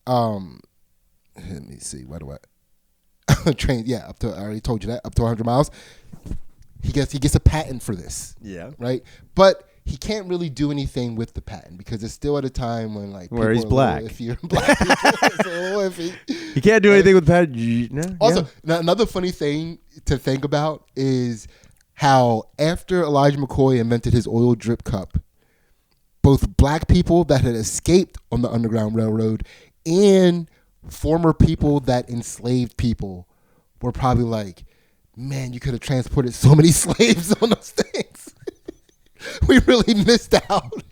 Let me see. What do I train, yeah, up to I already told you that, up to 100 miles. He gets a patent for this. Yeah. Right? But he can't really do anything with the patent because it's still at a time when like where he's black. If you're black people, it's a little iffy. He can't do anything with the patent. No, also, another funny thing to think about is how after Elijah McCoy invented his oil drip cup, both black people that had escaped on the Underground Railroad and former people that enslaved people were probably like, man, you could have transported so many slaves on those things. We really missed out.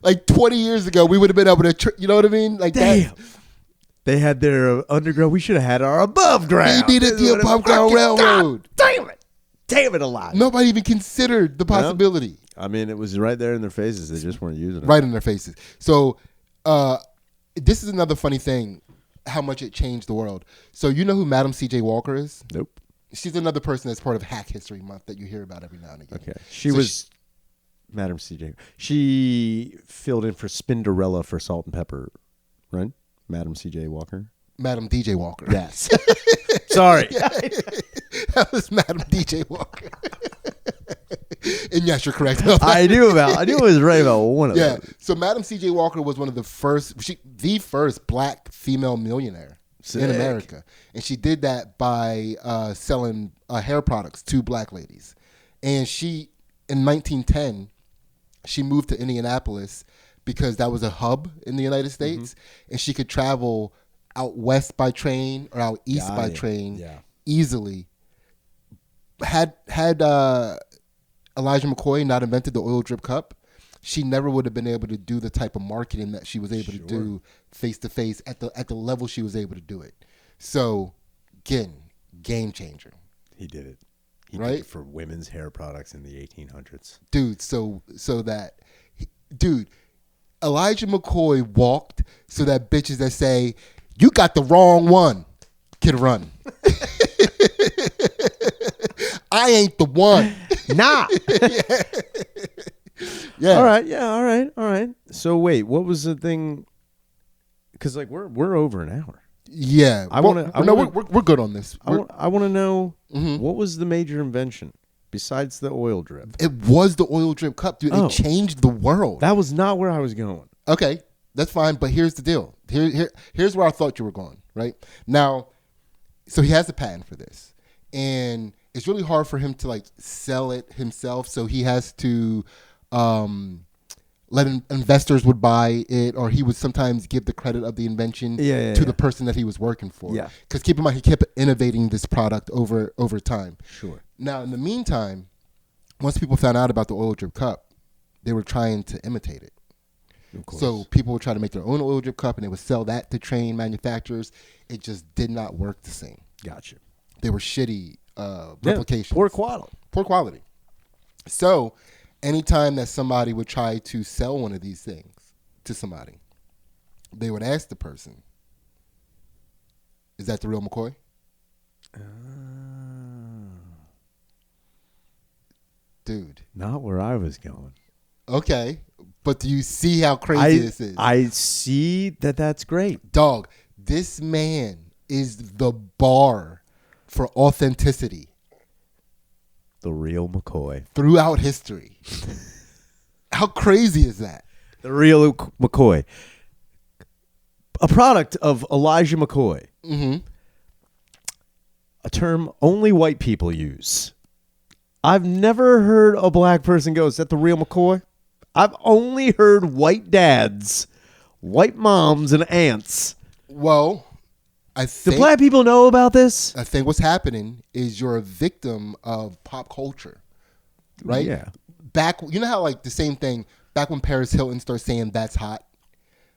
Like 20 years ago, we would have been able to, you know what I mean? Like, damn. They had their underground. We should have had our above ground. We needed the above ground railroad. Damn it alive. Nobody even considered the possibility. I mean, it was right there in their faces. They just weren't using it. Right in their faces. So this is another funny thing, how much it changed the world. So you know who Madam C.J. Walker is? Nope. She's another person that's part of Hack History Month that you hear about every now and again. Okay. She was Madam C.J. She filled in for Spinderella for Salt and Pepper, right? Madam C.J. Walker. Madam DJ Walker. Yes. Sorry. That was Madam DJ Walker. And yes, you're correct. I knew it was right about one of them. Yeah. So Madam C.J. Walker was one of the first black female millionaire in America. And she did that by selling hair products to black ladies. And she, in 1910, she moved to Indianapolis because that was a hub in the United States, and she could travel out west by train or out east by train easily. Had Elijah McCoy not invented the oil drip cup, she never would have been able to do the type of marketing that she was able to do face to face at the level she was able to do it. So, again, game changer. He did it. He did it for women's hair products in the 1800s. Dude, dude, Elijah McCoy walked so that bitches that say, you got the wrong one, could run. I ain't the one. Nah. Yeah. All right. Yeah. All right. So wait, what was the thing? Because like we're over an hour. Yeah. We're good on this. I want to know what was the major invention besides the oil drip? It was the oil drip cup, dude. It changed the world. That was not where I was going. Okay, that's fine. But here's the deal. Here's where I thought you were going. Right now, so he has a patent for this, and it's really hard for him to like sell it himself. So he has to let investors would buy it, or he would sometimes give the credit of the invention to the person that he was working for. Yeah. Because keep in mind, he kept innovating this product over time. Sure. Now, in the meantime, once people found out about the oil drip cup, they were trying to imitate it. Of course. So people would try to make their own oil drip cup, and they would sell that to train manufacturers. It just did not work the same. Gotcha. They were shitty replications. Poor quality. Poor quality. So anytime that somebody would try to sell one of these things to somebody, they would ask the person, is that the real McCoy? Dude. Not where I was going. Okay. But do you see how crazy this is? I see that's great. Dog, this man is the bar for authenticity. The real McCoy. Throughout history. How crazy is that? The real McCoy. A product of Elijah McCoy. Mm-hmm. A term only white people use. I've never heard a black person go, is that the real McCoy? I've only heard white dads, white moms, and aunts. Well, I think... Do black people know about this? I think what's happening is you're a victim of pop culture, right? Yeah. Back, you know how like the same thing, back when Paris Hilton started saying that's hot?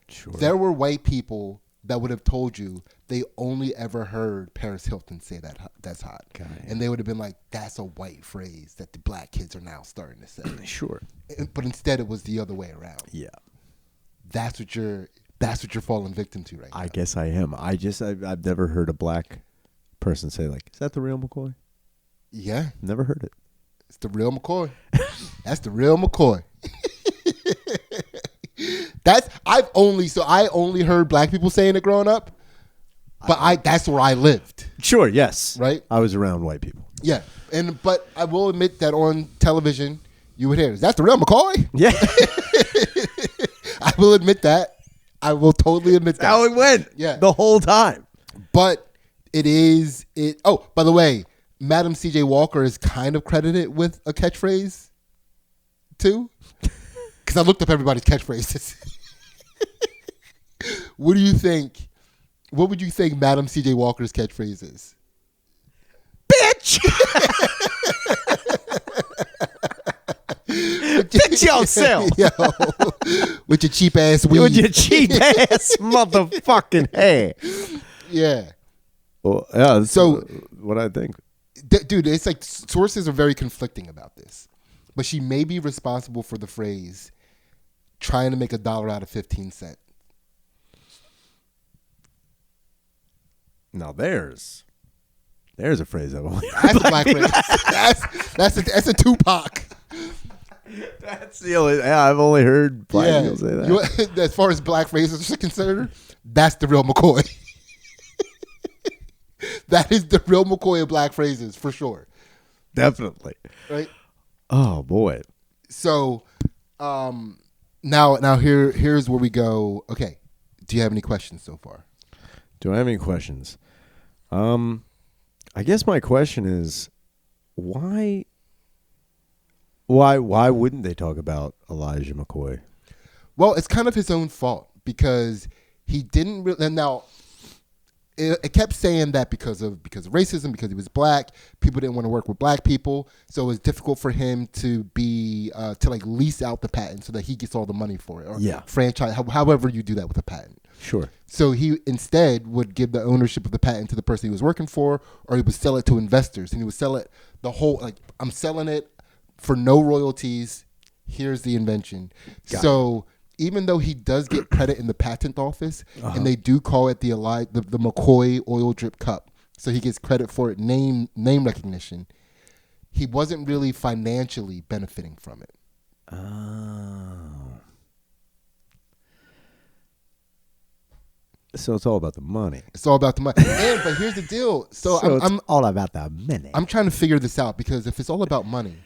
Sure. There were white people that would have told you they only ever heard Paris Hilton say that's hot. Okay. And they would have been like, that's a white phrase that the black kids are now starting to say. Sure. But instead it was the other way around. Yeah. That's what you're falling victim to right now. I guess I am. I've never heard a black person say like, is that the real McCoy? Yeah. Never heard it. It's the real McCoy. That's the real McCoy. I only heard black people saying it growing up, but that's where I lived. Sure, yes. Right? I was around white people. Yeah. But I will admit that on television you would hear, is that the real McCoy? Yeah. I will admit that. I will totally admit that. How it went. Yeah. The whole time. But oh, by the way, Madam C.J. Walker is kind of credited with a catchphrase too. Because I looked up everybody's catchphrases. What do you think? What would you think Madam C.J. Walker's catchphrase is? Bitch! Fix yourself! Yo, with your cheap ass weed. With your cheap ass motherfucking hair. Yeah. Well, yeah, that's what I think. Dude, it's like sources are very conflicting about this. But she may be responsible for the phrase trying to make $1 out of 15 cents. Now there's a phrase I've only heard. That's a black phrase. That's a Tupac. That's the only. Yeah, I've only heard black people say that. As far as black phrases are concerned, that's the real McCoy. That is the real McCoy of black phrases for sure. Definitely. Right. Oh boy. So, now here's where we go. Okay. Do you have any questions so far? Do I have any questions? I guess my question is, why Why wouldn't they talk about Elijah McCoy? Well, it's kind of his own fault because he didn't really. And now, it kept saying that because of racism, because he was black, people didn't want to work with black people, so it was difficult for him to be to like lease out the patent so that he gets all the money for it, or franchise, however you do that with a patent. Sure. So he instead would give the ownership of the patent to the person he was working for, or he would sell it to investors, and he would sell it the whole like I'm selling it for no royalties. Here's the invention. So even though he does get credit in the patent office, and they do call it the McCoy oil drip cup, so he gets credit for it, name recognition, he wasn't really financially benefiting from it. Oh. So it's all about the money. It's all about the money. But here's the deal. So I'm all about the money. I'm trying to figure this out because if it's all about money,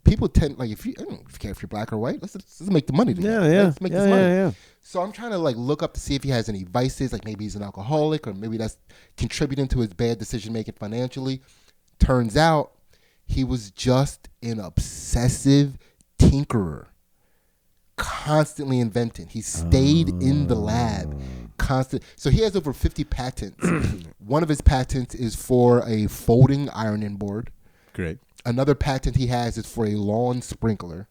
people tend like if you I don't care if you're black or white, let's make the money together. Yeah. Let's make this money. Yeah. So I'm trying to like look up to see if he has any vices, like maybe he's an alcoholic or maybe that's contributing to his bad decision making financially. Turns out he was just an obsessive tinkerer, constantly inventing. He stayed in the lab, So he has over 50 patents. One of his patents is for a folding ironing board. Great. Another patent he has is for a lawn sprinkler.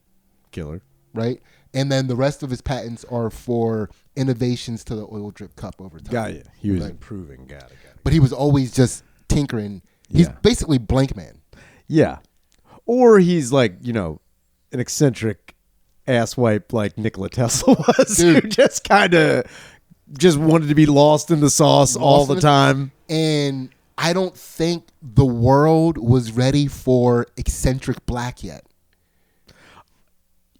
Killer. Right? And then the rest of his patents are for innovations to the oil drip cup over time. Got it. He was improving. Got it. But he was always just tinkering. He's basically blank man. Yeah. Or he's like, an eccentric asswipe like Nikola Tesla was. Dude. Who just kind of wanted to be lost in the sauce all the time. And I don't think the world was ready for eccentric black yet.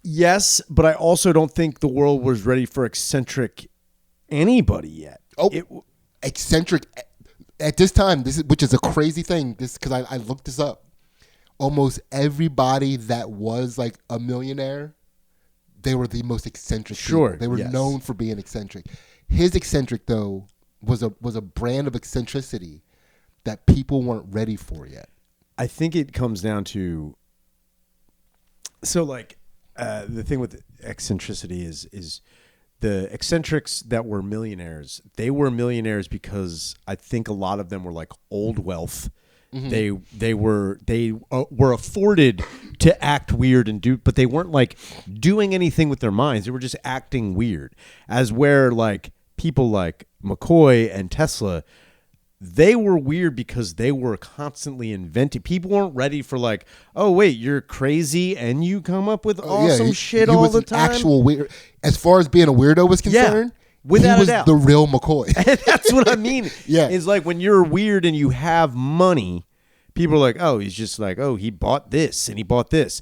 Yes, but I also don't think the world was ready for eccentric anybody yet. Eccentric at this time, which is a crazy thing. This because I looked this up. Almost everybody that was like a millionaire, they were the most eccentric. Sure, people. They were known for being eccentric. His eccentric though was a brand of eccentricity that people weren't ready for yet. I think it comes down to the thing with eccentricity is the eccentrics that were millionaires. They were millionaires because I think a lot of them were like old wealth. Mm-hmm. They were afforded to act weird but they weren't like doing anything with their minds. They were just acting weird. As where like people like McCoy and Tesla, they were weird because they were constantly inventing. People weren't ready for like, oh wait, you're crazy and you come up with awesome shit all the time. Actual weird. As far as being a weirdo was concerned, without he was a doubt the real McCoy. That's what I mean. Yeah, it's like when you're weird and you have money, people are like, oh, he's just like, oh, he bought this and he bought this.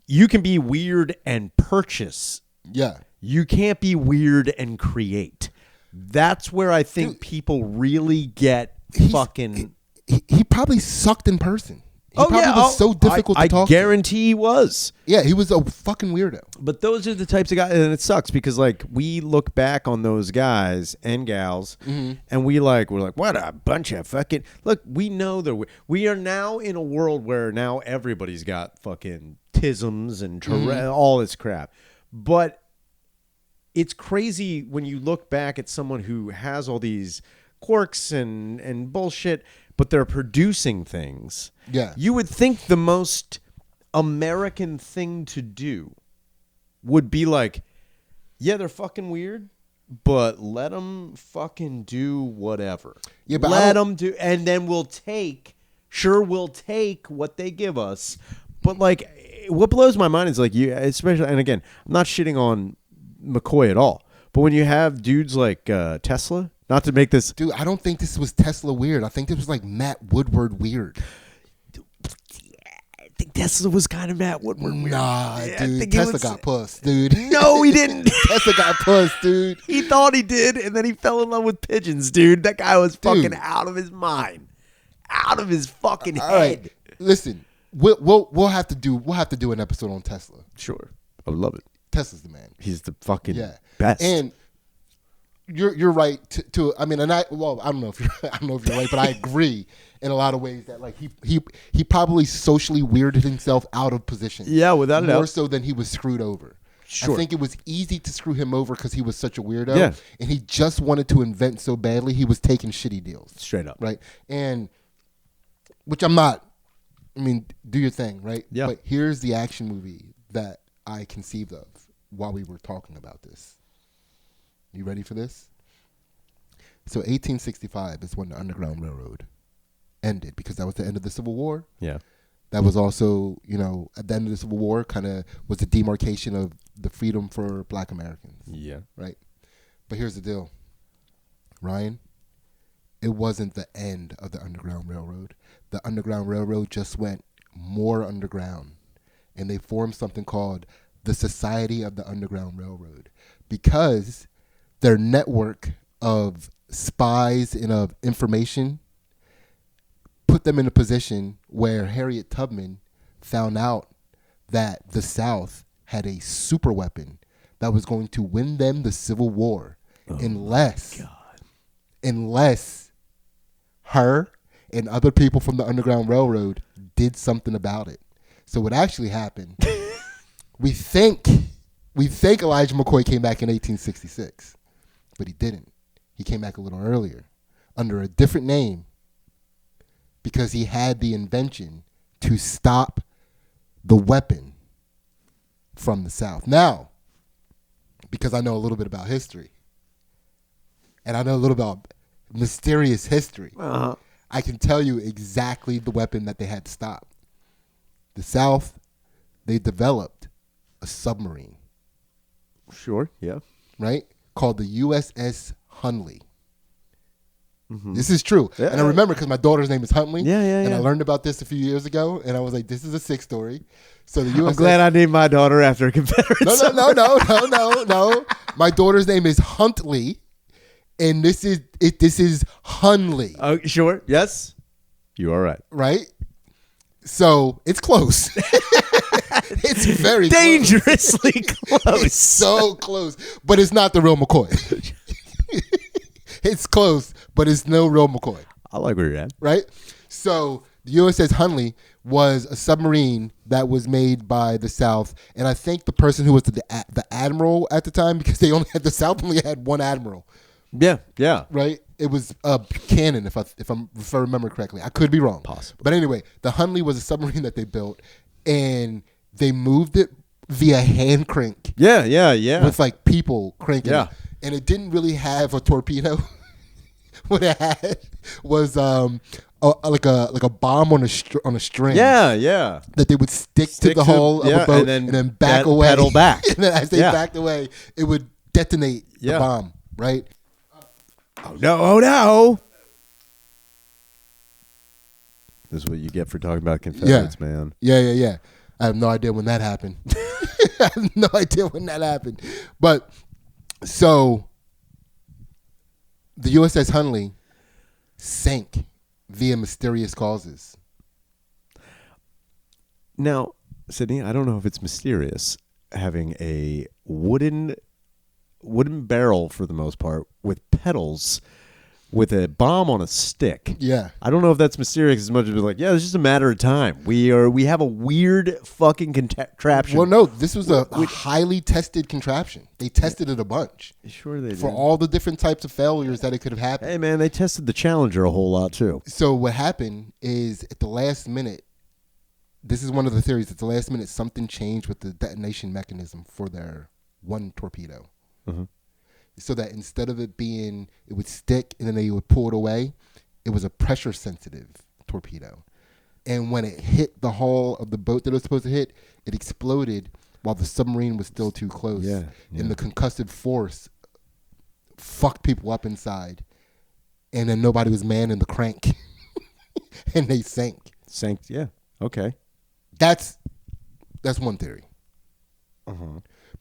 You can be weird and purchase. Yeah, you can't be weird and create. That's where I think people really get fucking. He probably sucked in person. He was so difficult to talk to. I guarantee he was. Yeah, he was a fucking weirdo. But those are the types of guys, and it sucks because like we look back on those guys and gals, and we're like, what a bunch of fucking. Look, we know that we are now in a world where now everybody's got fucking tisms and all this crap, but. It's crazy when you look back at someone who has all these quirks and bullshit, but they're producing things. Yeah. You would think the most American thing to do would be like, yeah, they're fucking weird, but let them fucking do whatever. Yeah, but let them do, and then we'll take what they give us. But like, what blows my mind is like you, especially, and again, I'm not shitting on McCoy at all, but when you have dudes like Tesla, not to make this, dude, I don't think this was Tesla weird. I think this was like Matt Woodward weird. I think Tesla was kind of Matt Woodward weird. Nah, dude, Tesla got puss, dude. No, he didn't. Tesla got puss, dude. He thought he did, and then he fell in love with pigeons, dude. That guy was fucking out of his mind, out of his fucking head. All right, listen, we'll have to do an episode on Tesla. Sure, I would love it. Tesla's the man. He's the fucking best. And you're right to I mean, and I don't know if you're right, but I agree in a lot of ways that like he probably socially weirded himself out of position. Yeah, without a doubt. More so than he was screwed over. Sure. I think it was easy to screw him over because he was such a weirdo. Yeah. And he just wanted to invent so badly, he was taking shitty deals. Straight up. Right? And, which I'm not, I mean, do your thing, right? Yeah. But here's the action movie that I conceived of while we were talking about this. You ready for this? So 1865 is when the Underground Railroad ended because that was the end of the Civil War. Yeah. That was also, at the end of the Civil War, kind of was the demarcation of the freedom for Black Americans. Yeah. Right? But here's the deal, Ryan. It wasn't the end of the Underground Railroad. The Underground Railroad just went more underground. And they formed something called the Society of the Underground Railroad. Because their network of spies and of information put them in a position where Harriet Tubman found out that the South had a super weapon that was going to win them the Civil War unless her and other people from the Underground Railroad did something about it. So what actually happened, we think Elijah McCoy came back in 1866, but he didn't. He came back a little earlier under a different name, because he had the invention to stop the weapon from the South. Now, because I know a little bit about history, and I know a little about mysterious history, I can tell you exactly the weapon that they had to stop. The South, they developed a submarine. Sure, yeah. Right? Called the USS Hunley. Mm-hmm. This is true. Yeah. And I remember because my daughter's name is Huntley. Yeah. And I learned about this a few years ago. And I was like, this is a sick story. So the USS... I'm glad I named my daughter after a Confederate. No. My daughter's name is Huntley. And this is Hunley. Oh, sure. Yes. You are right. Right? So it's close. It's very dangerously close. It's so close. But it's not the real McCoy. It's close, but it's no real McCoy. I like where you're at. Right? So the USS Hunley was a submarine that was made by the South. And I think the person who was the admiral at the time, because the South only had one admiral. Yeah. Right? It was Buchanan, if I remember correctly. I could be wrong. Possibly. But anyway, the Hunley was a submarine that they built, and they moved it via hand crank. Yeah. With like people cranking it. And it didn't really have a torpedo. What it had was like a bomb on a string. Yeah. That they would stick to the hull of a boat and then back away. Pedal back. And then as they backed away, it would detonate the bomb, right? Oh no. This is what you get for talking about Confederates, man. Yeah. I have no idea when that happened. But so the USS Hunley sank via mysterious causes. Now, Sidney, I don't know if it's mysterious having a wooden barrel for the most part with pedals with a bomb on a stick. Yeah. I don't know if that's mysterious as much as like, it's just a matter of time. We have a weird fucking contraption. Well, no, this was a highly tested contraption. They tested it a bunch. Sure they did. For all the different types of failures that it could have happened. Hey, man, they tested the Challenger a whole lot, too. So what happened is at the last minute, this is one of the theories, at the last minute, something changed with the detonation mechanism for their one torpedo. Mm-hmm. So that instead of it would stick and then they would pull it away, it was a pressure sensitive torpedo. And when it hit the hull of the boat that it was supposed to hit, it exploded while the submarine was still too close. Yeah. And the concussive force fucked people up inside. And then nobody was manning the crank. And they sank. Yeah. Okay. That's one theory. Uh-huh.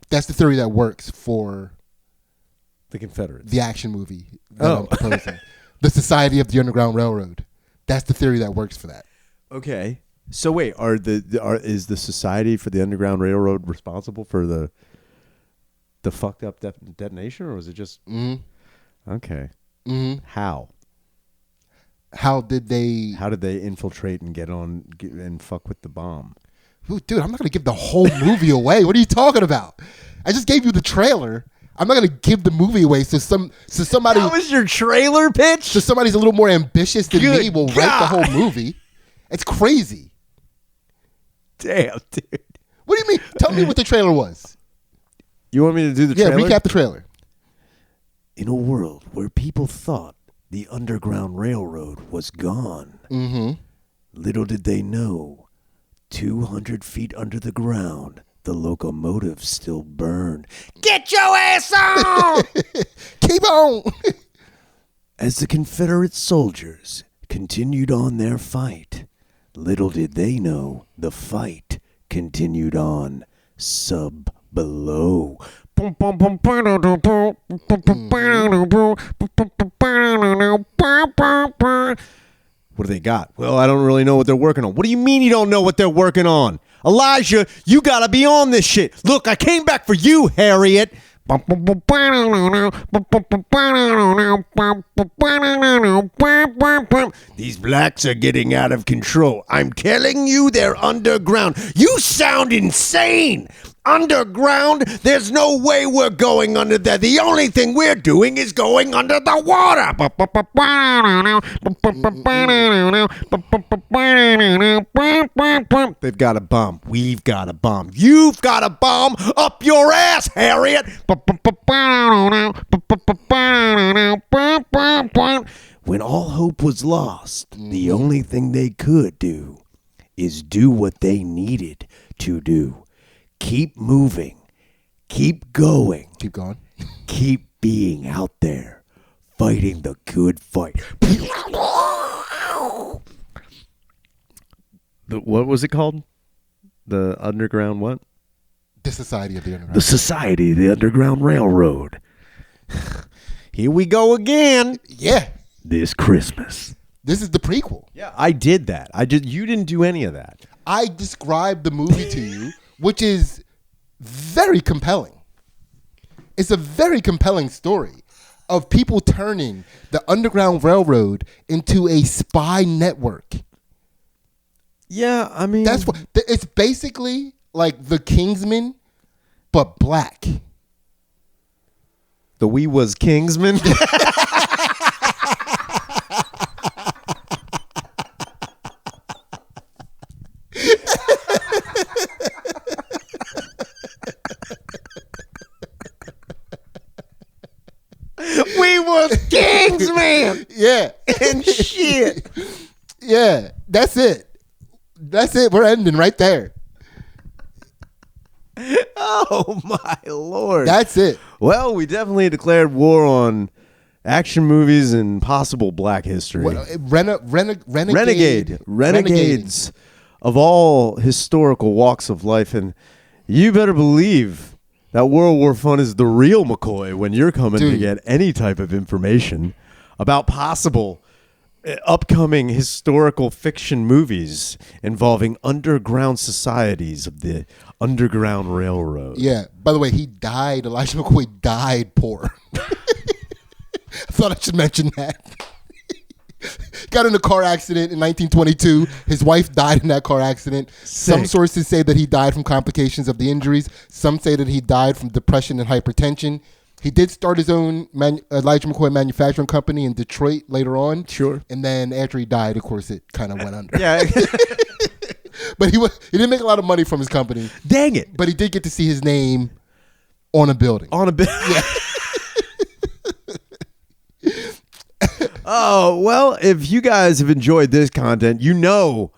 That's the theory that works for the Confederates. The action movie that I'm proposing. The Society of the Underground Railroad. That's the theory that works for that. Okay. So wait, is the Society for the Underground Railroad responsible for the fucked up detonation, or was it just? Mm-hmm. Okay. Mm-hmm. How? How did they infiltrate and and fuck with the bomb? Ooh, dude, I'm not gonna give the whole movie away. What are you talking about? I just gave you the trailer. I'm not gonna give the movie away. So somebody That was your trailer pitch? so somebody's a little more ambitious than Good me will write the God. whole movie. It's crazy. Damn, dude. What do you mean? Tell me what the trailer was. You want me to do the Yeah, trailer? recap the trailer. In a world where people thought the Underground Railroad was gone, Mm-hmm. little did they know, 200 feet under the ground, the locomotives still burned. Get your ass on! Keep on. As the Confederate soldiers continued on their fight, little did they know the fight continued on below. What do they got? Well, I don't really know what they're working on. What do you mean you don't know what they're working on? Elijah, you gotta be on this shit. Look, I came back for you, Harriet. These blacks are getting out of control. I'm telling you, they're underground. You sound insane. Underground? There's no way we're going under there. The only thing we're doing is going under the water. They've got a bomb. We've got a bomb. You've got a bomb up your ass, Harriet. When all hope was lost, the only thing they could do is do what they needed to do. Keep moving. Keep going. Keep going. Keep being out there, fighting the good fight. What was it called? The underground what? The Society of the Underground. The Society of the Underground Railroad. Here we go again. Yeah. This Christmas. This is the prequel. Yeah, I did that. You didn't do any of that. I described the movie to you, which is very compelling. It's a very compelling story of people turning the Underground Railroad into a spy network. Yeah, I mean, That's what it's basically like the Kingsman, but black. the We Was Kingsman. We was kings, man. Yeah. And shit. Yeah. That's it. That's it. We're ending right there. Oh my Lord. That's it. Well, we definitely declared war on action movies and possible black history. Renegades of all historical walks of life. And you better believe that World War Fun is the real McCoy when you're coming to get any type of information about possible upcoming historical fiction movies involving underground societies of the Underground Railroad. Yeah. By the way, he died. Elijah McCoy died poor. I thought I should mention that. Got in a car accident in 1922. His wife died in that car accident. Some sources say that he died from complications of the injuries. Some say that he died from depression and hypertension. He did start his own Elijah McCoy manufacturing company in Detroit later on. Sure. And then after he died, of course, it kind of went under. Yeah. But he didn't make a lot of money from his company. Dang it. But he did get to see his name on a building. Yeah. Oh, well, if you guys have enjoyed this content, you know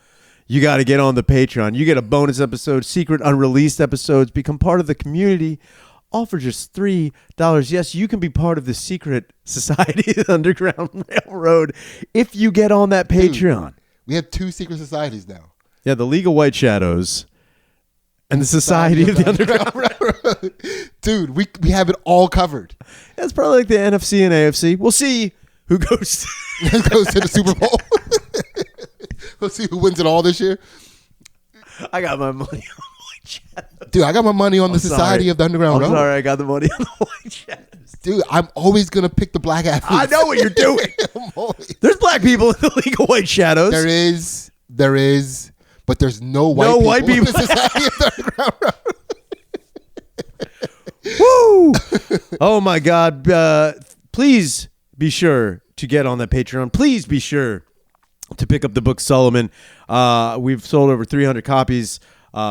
you got to get on the Patreon. You get a bonus episode, secret unreleased episodes, become part of the community, all for just $3. Yes, you can be part of the secret society of the Underground Railroad if you get on that Patreon. Dude, we have 2 secret societies now. Yeah, the League of White Shadows and the Society of the Underground Railroad. Dude, we have it all covered. That's probably like the NFC and AFC. We'll see who goes to the Super Bowl. Let's see who wins it all this year. I got my money on White Shadows. Dude, I got my money on the Society of the Underground I'm Railroad. sorry, I got the money on the White Shadows. Dude, I'm always going to pick the black athletes. I know what you're doing. There's black people in the League of White Shadows. There is, but there's no white people in the Society of the Underground Railroad. Woo! Oh my God! Please be sure to get on that Patreon. Please be sure to pick up the book Solomon. We've sold over 300 copies.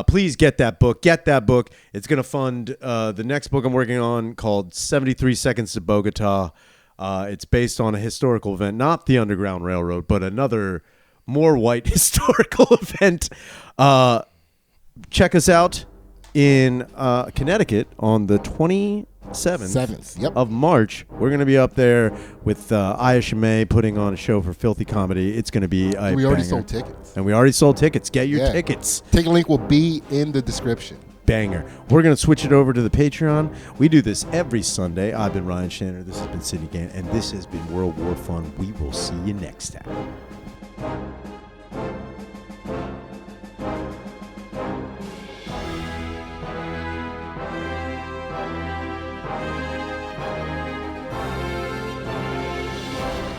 Please get that book. Get that book. It's going to fund the next book I'm working on called 73 Seconds to Bogota. It's based on a historical event, not the Underground Railroad, but another more white historical event. Check us out in Connecticut on the 27th of March. We're going to be up there with Aya Shimei putting on a show for Filthy Comedy. It's going to be a We already banger. sold tickets. And we already sold tickets. Get your tickets. Ticket link will be in the description. Banger. We're going to switch it over to the Patreon. We do this every Sunday. I've been Ryan Shanner. This has been Sidney Gantt. And this has been World War Fun. We will see you next time.